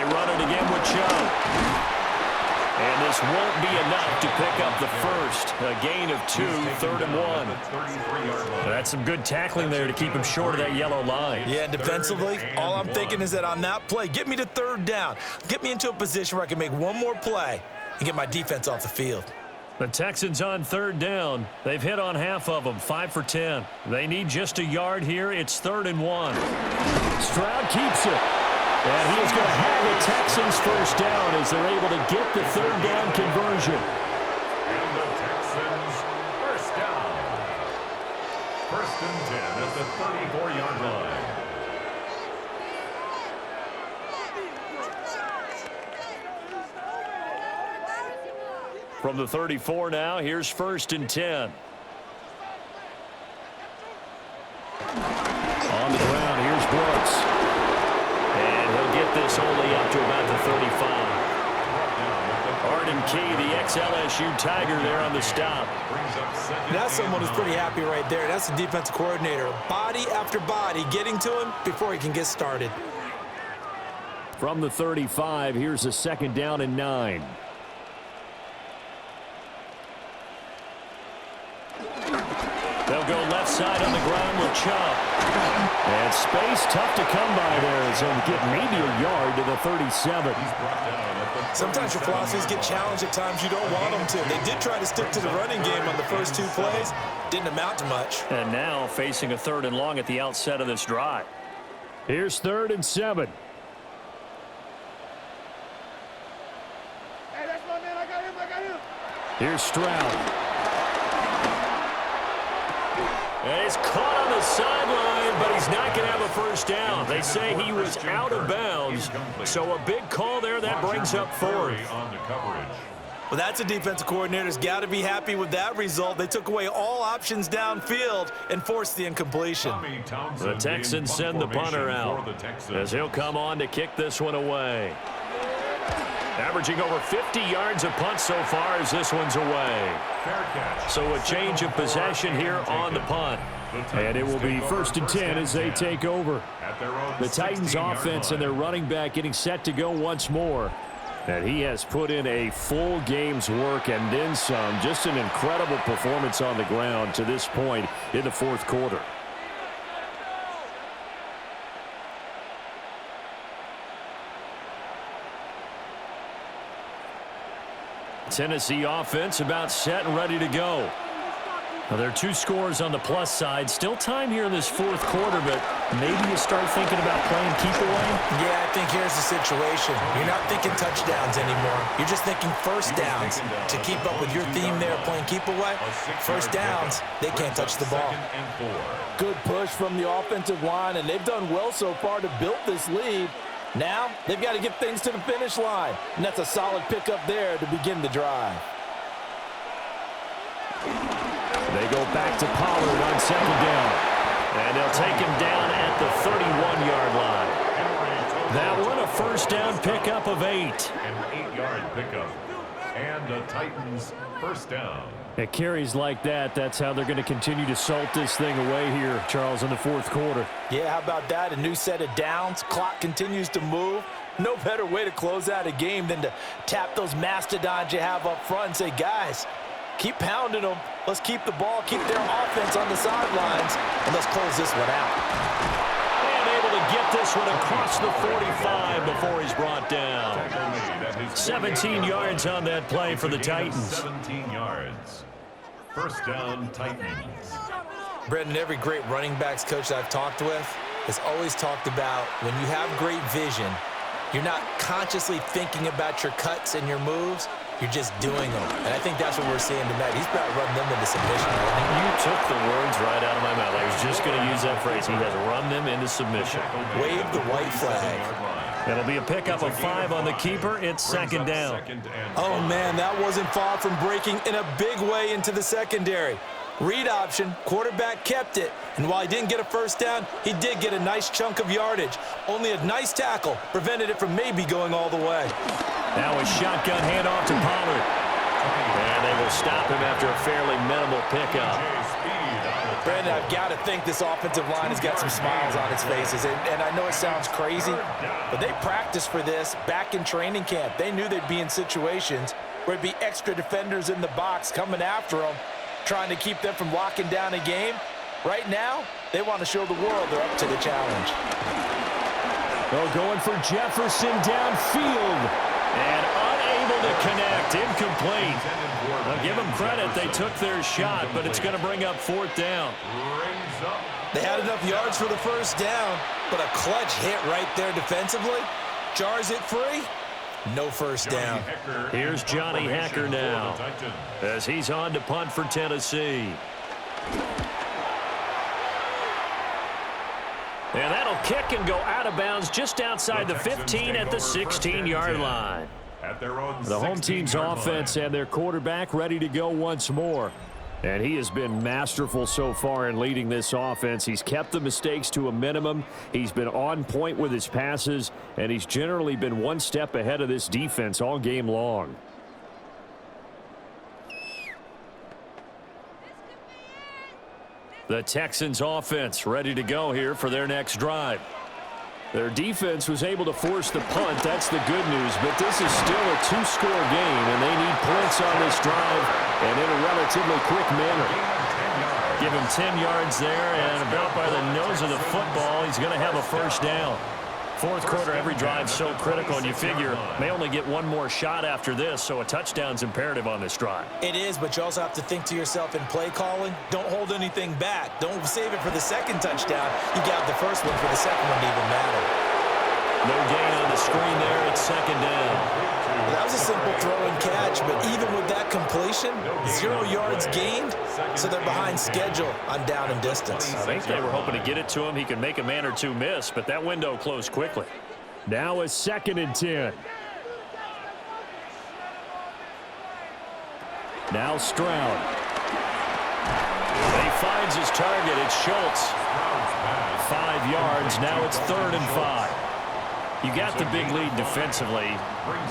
run it again with Chubb. And this won't be enough to pick up the first. A gain of 2, 3rd and 1. That's some good tackling there to keep him short of that yellow line. Yeah, defensively, all I'm thinking is that on that play, get me to 3rd down. Get me into a position where I can make one more play and get my defense off the field. The Texans on 3rd down. They've hit on half of them, 5 for 10. They need just a yard here. It's 3rd and 1. Stroud keeps it. And he is going to have the Texans first down as they're able to get the 3rd down conversion. And the Texans first down. 1st and 10 at the 34-yard line. From the 34 now, here's 1st and 10. On the ground, here's Brooks. And he'll get this only up to about the 35. Arden Key, the ex-LSU Tiger, there on the stop. That's someone who's pretty happy right there. That's the defensive coordinator. Body after body getting to him before he can get started. From the 35, here's a 2nd down and 9. They'll go left side on the ground with Chubb. And space tough to come by there as he'll get maybe a yard to the 37. Sometimes your philosophies get challenged at times you don't want them to. They did try to stick to the running game on the first 2 plays. Didn't amount to much. And now facing a 3rd and long at the outset of this drive. Here's 3rd and 7. Hey, that's my man. I got him. Here's Stroud. And he's caught on the sideline, but he's not going to have a first down. They say he was out of bounds, so a big call there that brings up 4th. Well, that's a defensive coordinator's got to be happy with that result. They took away all options downfield and forced the incompletion. The Texans send the punter out as he'll come on to kick this one away. Averaging over 50 yards a punt so far as this one's away. So a change of possession here on the punt. And it will be 1st and 10 as they take over. The Titans offense and their running back getting set to go once more. And he has put in a full game's work and then some. Just an incredible performance on the ground to this point in the fourth quarter. Tennessee offense about set and ready to go. Well, there are 2 scores on the plus side. Still time here in this fourth quarter, but maybe you start thinking about playing keep away? Yeah, I think here's the situation. You're not thinking touchdowns anymore. You're just thinking first downs. To keep up with your theme there, playing keep away, first downs, they can't touch the ball. Good push from the offensive line, and they've done well so far to build this lead. Now, they've got to get things to the finish line, and that's a solid pickup there to begin the drive. They go back to Pollard on second down. And they'll take him down at the 31-yard line. That one, a first down pickup of 8. An 8-yard pickup. And the Titans first down. At carries like that, that's how they're going to continue to salt this thing away here, Charles, in the fourth quarter. Yeah, how about that? A new set of downs. Clock continues to move. No better way to close out a game than to tap those mastodons you have up front and say, guys, keep pounding them. Let's keep the ball, keep their offense on the sidelines, and let's close this one out. And able to get this one across the 45 before he's brought down. 17 yards on that play for the Titans. 17 yards. First down, Titans. Brendan, every great running backs coach that I've talked with has always talked about when you have great vision, you're not consciously thinking about your cuts and your moves. You're just doing them. And I think that's what we're seeing tonight. He's about to run them into submission. You took the words right out of my mouth. I was just going to use that phrase. He has run them into submission. Wave the white flag. It'll be a pickup of 5 on the keeper. It's second down. Oh, man, that wasn't far from breaking in a big way into the secondary. Read option, quarterback kept it, and while he didn't get a first down, he did get a nice chunk of yardage. Only a nice tackle prevented it from maybe going all the way. Now a shotgun handoff to Pollard. And they will stop him after a fairly minimal pickup. Brandon, I've got to think this offensive line has got some smiles on its faces. And I know it sounds crazy, but they practiced for this back in training camp. They knew they'd be in situations where it'd be extra defenders in the box coming after them, trying to keep them from locking down a game. Right now, they want to show the world they're up to the challenge. They're going for Jefferson downfield. And unable to connect. Incomplete. I'll give them credit. They took their shot, but it's going to bring up fourth down. They had enough yards for the first down, but a clutch hit right there defensively. Jars it free. No first down. Here's Johnny Hekker now as he's on to punt for Tennessee. And that'll kick and go out of bounds just outside the 15 at the 16-yard line. The home team's offense and their quarterback ready to go once more. And he has been masterful so far in leading this offense. He's kept the mistakes to a minimum. He's been on point with his passes, and he's generally been one step ahead of this defense all game long. The Texans offense ready to go here for their next drive. Their defense was able to force the punt. That's the good news, but this is still a 2-score game, and they need points on this drive and in a relatively quick manner. Give him 10 yards there, and about by the nose of the football, he's going to have a first down. Fourth quarter, every drive's so critical, and you figure may only get one more shot after this, so a touchdown's imperative on this drive. It is, but you also have to think to yourself in play calling, don't hold anything back. Don't save it for the second touchdown. You got the first one for the second one to even matter. No gain on the screen there. It's second down. Well, that was a simple throw and catch, but even with that completion, 0 yards gained, so they're behind schedule on down and distance. I think they were hoping to get it to him. He can make a man or two miss, but that window closed quickly. Now a 2nd and 10. Now Stroud. He finds his target. It's Schultz. 5 yards. Now it's 3rd and 5. You got the big lead defensively,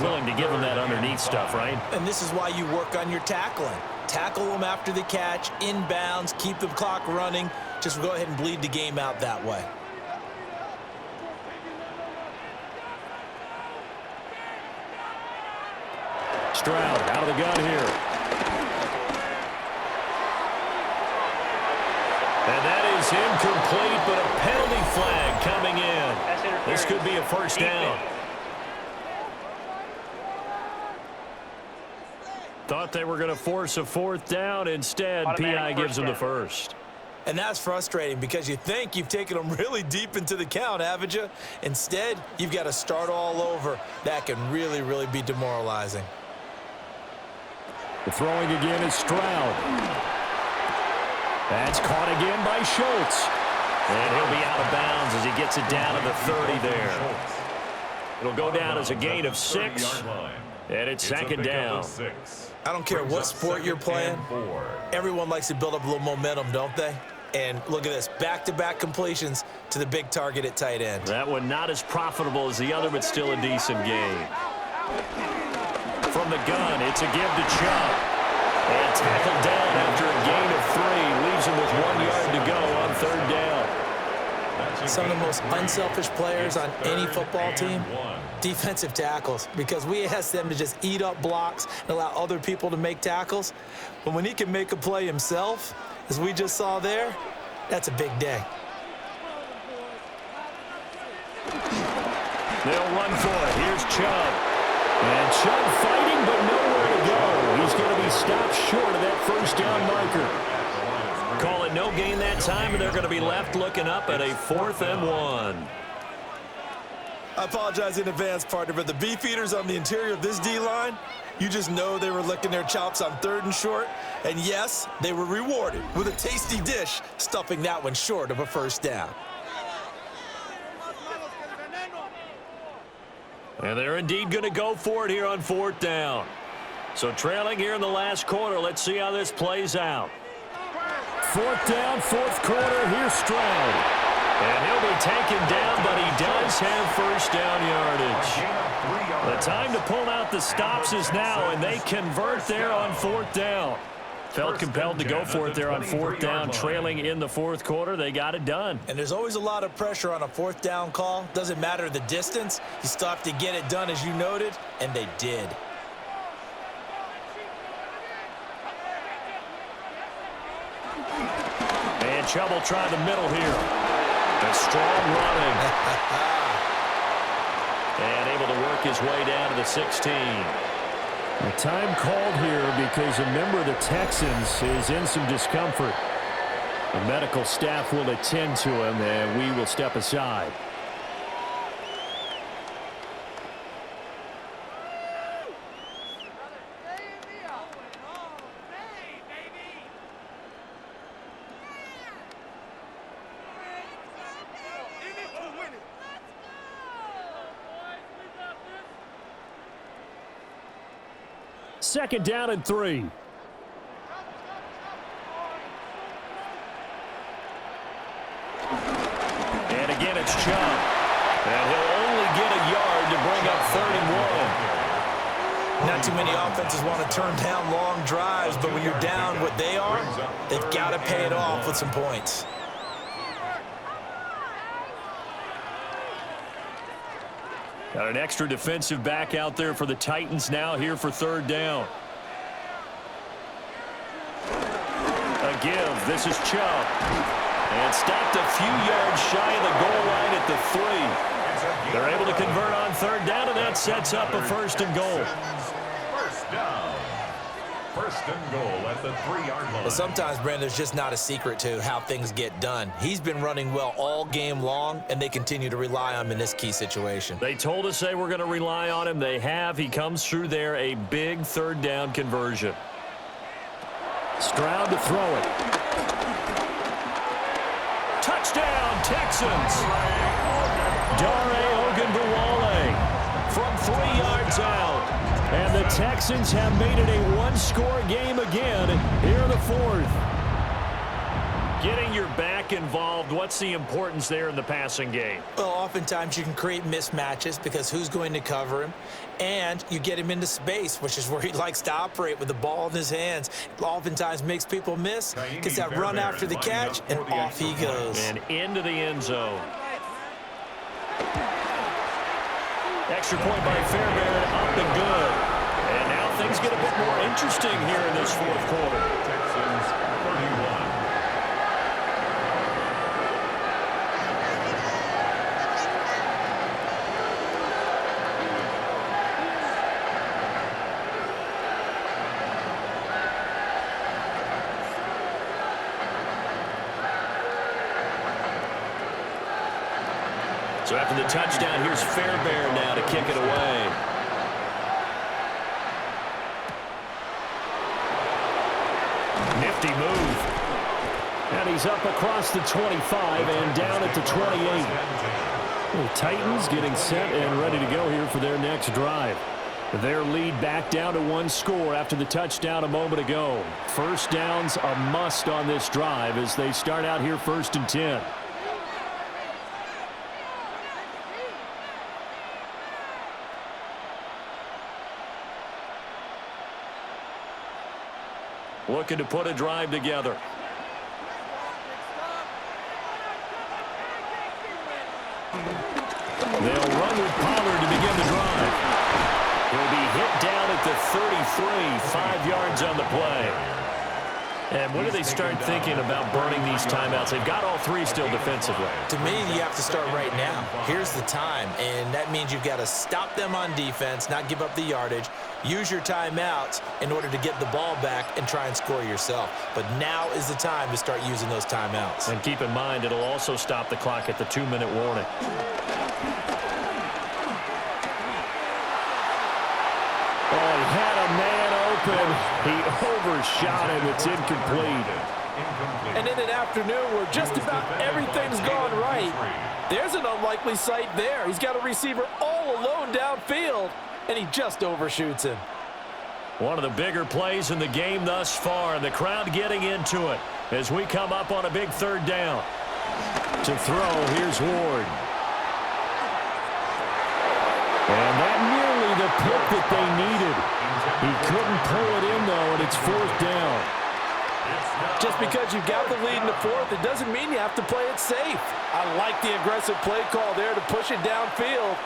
willing to give them that underneath stuff, right? And this is why you work on your tackling. Tackle them after the catch, inbounds, keep the clock running. Just go ahead and bleed the game out that way. Stroud out of the gun here. And that is incomplete, but a penalty flag coming in. This could be a first down. Thought they were going to force a fourth down. Instead, PI gives them the first. And that's frustrating because you think you've taken them really deep into the count, haven't you? Instead, you've got to start all over. That can really, really be demoralizing. The throwing again is Stroud. That's caught again by Schultz. And he'll be out of bounds as he gets it down to the 30 there. It'll go down as a gain of 6. And it's second down. I don't care what sport you're playing. Everyone likes to build up a little momentum, don't they? And look at this, back-to-back completions to the big target at tight end. That one not as profitable as the other, but still a decent gain. From the gun, it's a give to Chubb. And tackled down after a gain of 3. Leaves him with 1 yard to go on third down. Some of the most unselfish players on any football team, defensive tackles, because we ask them to just eat up blocks and allow other people to make tackles. But when he can make a play himself, as we just saw there, that's a big day. They'll run for it. Here's Chubb. And Chubb fighting, but nowhere to go. He's going to be stopped short of that first down marker. Call it no gain that time, and they're going to be left looking up at a 4th and 1. I apologize in advance, partner, but the beef eaters on the interior of this D-line, you just know they were licking their chops on 3rd and short. And yes, they were rewarded with a tasty dish, stuffing that one short of a first down. And they're indeed going to go for it here on 4th down. So trailing here in the last quarter, let's see how this plays out. 4th down, 4th quarter. Here's Stroud. And he'll be taken down, but he does have first down yardage. The time to pull out the stops is now, and they convert there on 4th down. Felt compelled to go for it there on 4th down, trailing in the 4th quarter. They got it done. And there's always a lot of pressure on a 4th down call. Doesn't matter the distance. You still have to get it done, as you noted, and they did. And Chubb will try the middle here. A strong running. And able to work his way down to the 16. A time called here because a member of the Texans is in some discomfort. The medical staff will attend to him, and we will step aside. Second down and 3. And again, it's Chubb. And he'll only get a yard to bring up 31. Not too many offenses want to turn down long drives, but when you're down what they are, they've got to pay it off with some points. Got an extra defensive back out there for the Titans now here for 3rd down. A give. This is Chubb. And stopped a few yards shy of the goal line at the 3. They're able to convert on 3rd down, and that sets up a 1st and goal. First down. 1st and goal at the 3-yard line. But sometimes, Brandon, there's just not a secret to how things get done. He's been running well all game long, and they continue to rely on him in this key situation. They told us they were going to rely on him. They have. He comes through there, a big 3rd down conversion. Stroud to throw it. Touchdown, Texans. Dare Ogunbowale from 3 yards out. And the Texans have made it a one-score game again here in the 4th. Getting your back involved, what's the importance there in the passing game? Well, oftentimes you can create mismatches because who's going to cover him? And you get him into space, which is where he likes to operate with the ball in his hands. It oftentimes makes people miss, gets that run after the catch, and off he goes. And into the end zone. Extra point by Fairbairn, up and good. And now things get a bit more interesting here in this fourth quarter. Texans 31. So after the touchdown, here's Fairbairn now to kick it away. Nifty move. And he's up across the 25 and down at the 28. The Titans getting set and ready to go here for their next drive. Their lead back down to one score after the touchdown a moment ago. First down's a must on this drive as they start out here 1st and 10. Looking to put a drive together. They'll run with Pollard to begin the drive. He'll be hit down at the 33, 5 yards on the play. And when do they start thinking about burning these timeouts? They've got all three still defensively. To me, you have to start right now. Here's the time, and that means you've got to stop them on defense, not give up the yardage, use your timeouts in order to get the ball back and try and score yourself. But now is the time to start using those timeouts. And keep in mind, it'll also stop the clock at the 2-minute warning. Oh, he had a man open. He overshot him. It's incomplete. And in an afternoon where just about everything's gone right, there's an unlikely sight there. He's got a receiver all alone downfield, and he just overshoots him. One of the bigger plays in the game thus far, and the crowd getting into it as we come up on a big 3rd down. To throw, here's Ward. And that nearly the pick that they needed. He couldn't pull it in, though, and it's 4th down. Just because you've got the lead in the 4th, it doesn't mean you have to play it safe. I like the aggressive play call there to push it downfield.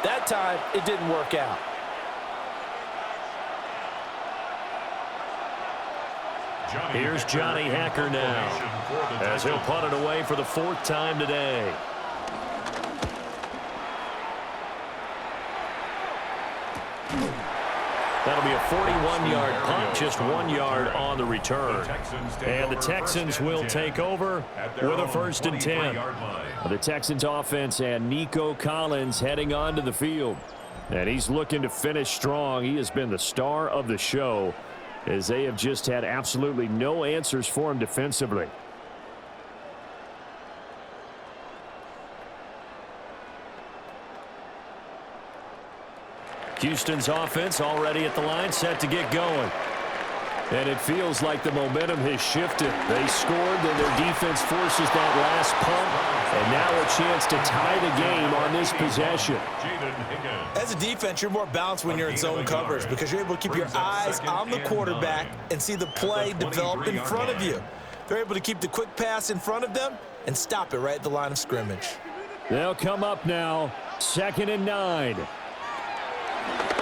That time, it didn't work out. Here's Johnny Hacker now as he'll punt it away for the 4th time today. That'll be a 41-yard punt, just 1 yard on the return. And the Texans will take over with a 1st and 10. The Texans offense and Nico Collins heading onto the field. And he's looking to finish strong. He has been the star of the show as they have just had absolutely no answers for him defensively. Houston's offense already at the line, set to get going. And it feels like the momentum has shifted. They scored, then their defense forces that last punt. And now a chance to tie the game on this possession. As a defense, you're more balanced when you're in zone coverage because you're able to keep your eyes on the quarterback and see the play develop in front of you. They're able to keep the quick pass in front of them and stop it right at the line of scrimmage. They'll come up now, 2nd and 9.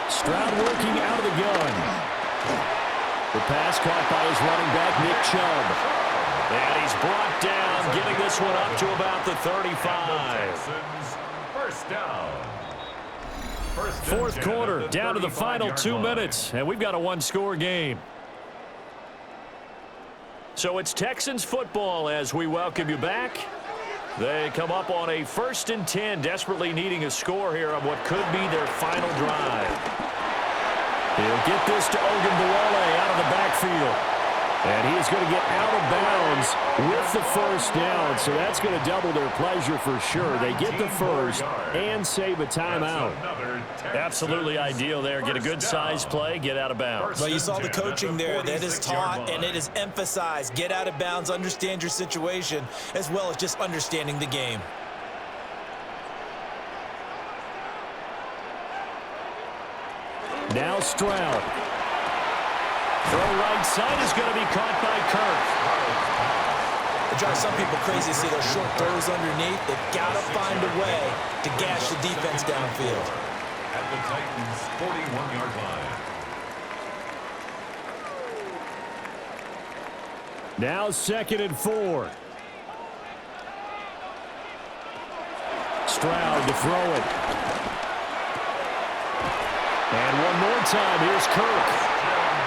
Stroud working out of the gun. The pass caught by his running back, Nick Chubb. And he's brought down, getting this one up to about the 35. First down. 4th quarter, down to the final 2 minutes, and we've got a 1-score game. So it's Texans football as we welcome you back. They come up on a 1st and 10, desperately needing a score here on what could be their final drive. He'll get this to Ogunbowale out of the backfield. And he is going to get out of bounds with the 1st down, so that's going to double their pleasure for sure. They get the 1st and save a timeout. Absolutely ideal there. Get a good size play, get out of bounds. Well, you saw the coaching there. That is taught and it is emphasized. Get out of bounds, understand your situation, as well as just understanding the game. Now Stroud. Throw right side is going to be caught by Kirk. It drives some people crazy to see those short throws underneath. They've got to find a way to gash the defense downfield. At the Titans' 41-yard line. Now 2nd and 4. Stroud to throw it. And one more time, here's Kirk.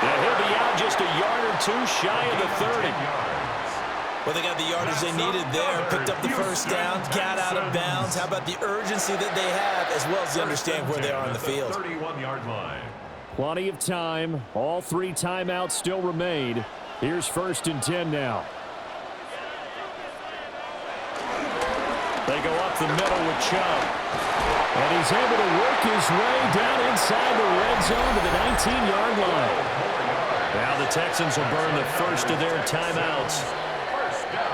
And he'll be out just a yard or two shy of the 30. Well, they got the yardage they needed there, picked up the first down, got out of bounds. How about the urgency that they have, as well as they understand where they are on the field? 31-yard line. Plenty of time. All 3 timeouts still remain. Here's 1st and 10 now. They go up the middle with Chubb. And he's able to work his way down inside the red zone to the 19-yard line. Now the Texans will burn the first of their timeouts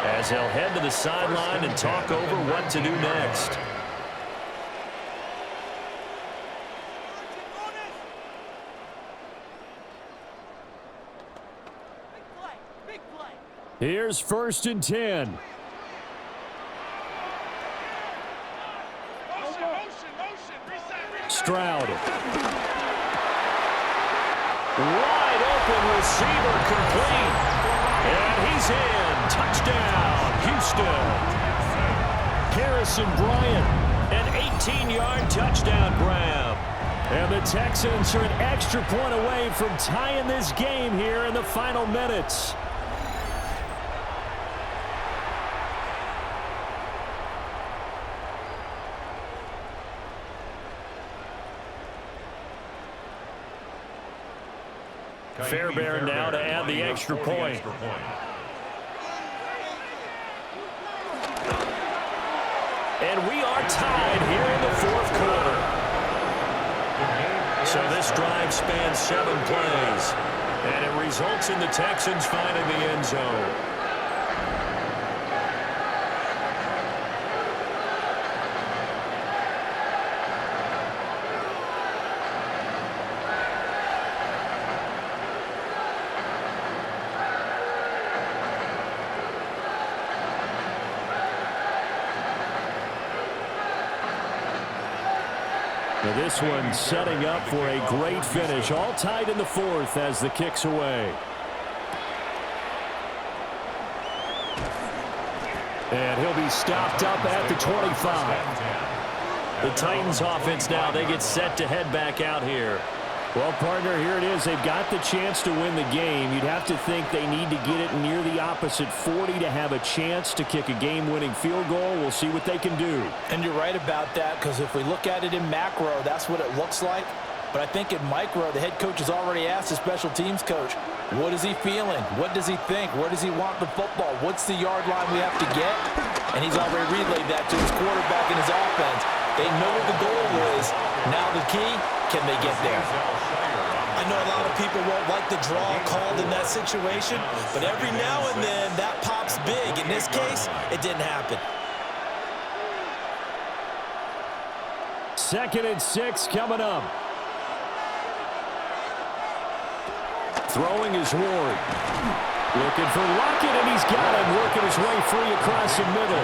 as they'll head to the sideline and talk over what to do next. Here's 1st and 10. Stroud. Wide open receiver complete. And he's in. Touchdown, Houston. Harrison Bryant, an 18-yard touchdown grab. And the Texans are an extra point away from tying this game here in the final minutes. Fairbairn now to add the extra point. And we are tied here in the 4th quarter. So this drive spans 7 plays. And it results in the Texans finding the end zone. Now this one setting up for a great finish. All tied in the 4th as the kick's away. And he'll be stopped up at the 25. The Titans offense now, they get set to head back out here. Well, partner, here it is. They've got the chance to win the game. You'd have to think they need to get it near the opposite 40 to have a chance to kick a game-winning field goal. We'll see what they can do. And you're right about that, because if we look at it in macro, that's what it looks like. But I think in micro, the head coach has already asked the special teams coach, what is he feeling? What does he think? Where does he want the football? What's the yard line we have to get? And he's already relayed that to his quarterback and his offense. They know what the goal is. Now the key, can they get there? I know a lot of people won't like the draw called in that situation, but every now and then that pops big. In this case, it didn't happen. 2nd and 6 coming up. Throwing is Ward. Looking for Lockett, and he's got him, working his way free across the middle.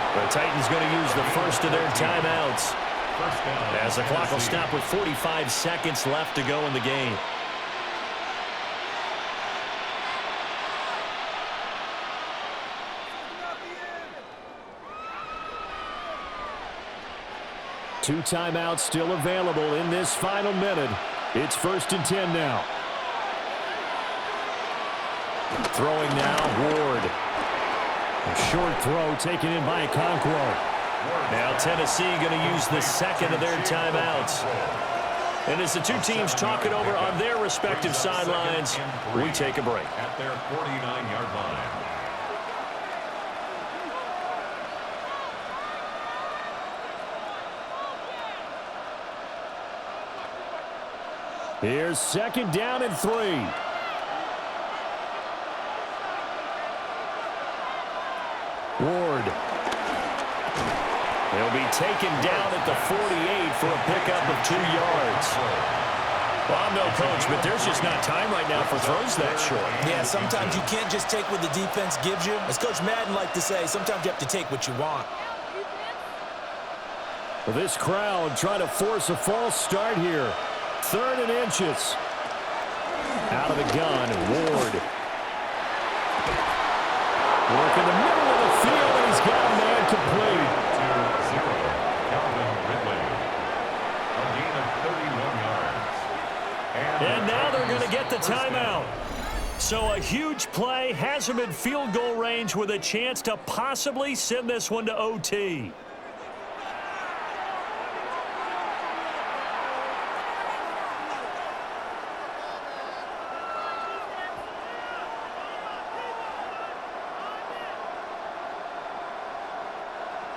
The Titans going to use the first of their timeouts, as the clock will stop with 45 seconds left to go in the game. Two timeouts still available in this final minute. It's 1st and 10 now. Throwing now, Ward. A short throw taken in by Okonkwo. Now Tennessee going to use the second of their timeouts. And as the two teams talk it over on their respective sidelines, we take a break. At their 49-yard line. Here's 2nd down and 3. Ward. He'll be taken down at the 48 for a pickup of 2 yards. Well, I'm no coach, but there's just not time right now for throws that short. Yeah, sometimes you can't just take what the defense gives you. As Coach Madden liked to say, sometimes you have to take what you want. Well, this crowd trying to force a false start here. 3rd and inches. Out of the gun, Ward. Work in the middle of the field, and he's got a man complete. 2-0. Calvin Ridley. A gain of 31 yards. And now they're going to get the timeout. So a huge play has him in field goal range with a chance to possibly send this one to OT.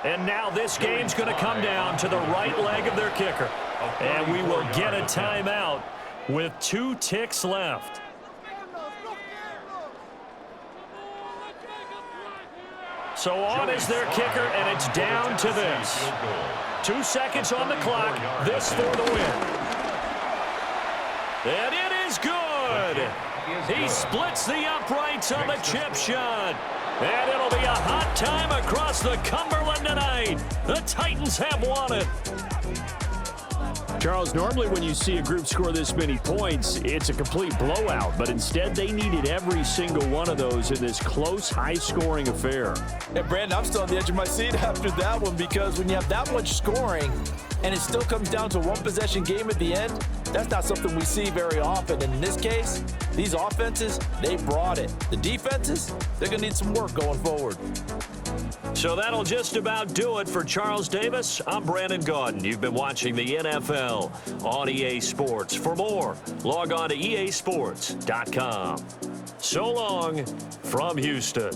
And now this game's going to come down to the right leg of their kicker. And we will get a timeout with 2 ticks left. So on is their kicker, and it's down to this. 2 seconds on the clock. This for the win. And it is good. He splits the uprights on the chip shot. And it'll be a hot time across the Cumberland tonight. The Titans have won it. Charles, normally when you see a group score this many points, it's a complete blowout. But instead, they needed every single one of those in this close, high-scoring affair. Yeah, Brandon, I'm still on the edge of my seat after that one, because when you have that much scoring and it still comes down to a one-possession game at the end, that's not something we see very often. And in this case, these offenses, they brought it. The defenses, they're going to need some work going forward. So that'll just about do it for Charles Davis. I'm Brandon Gaudin. You've been watching the NFL on EA Sports. For more, log on to easports.com. So long from Houston.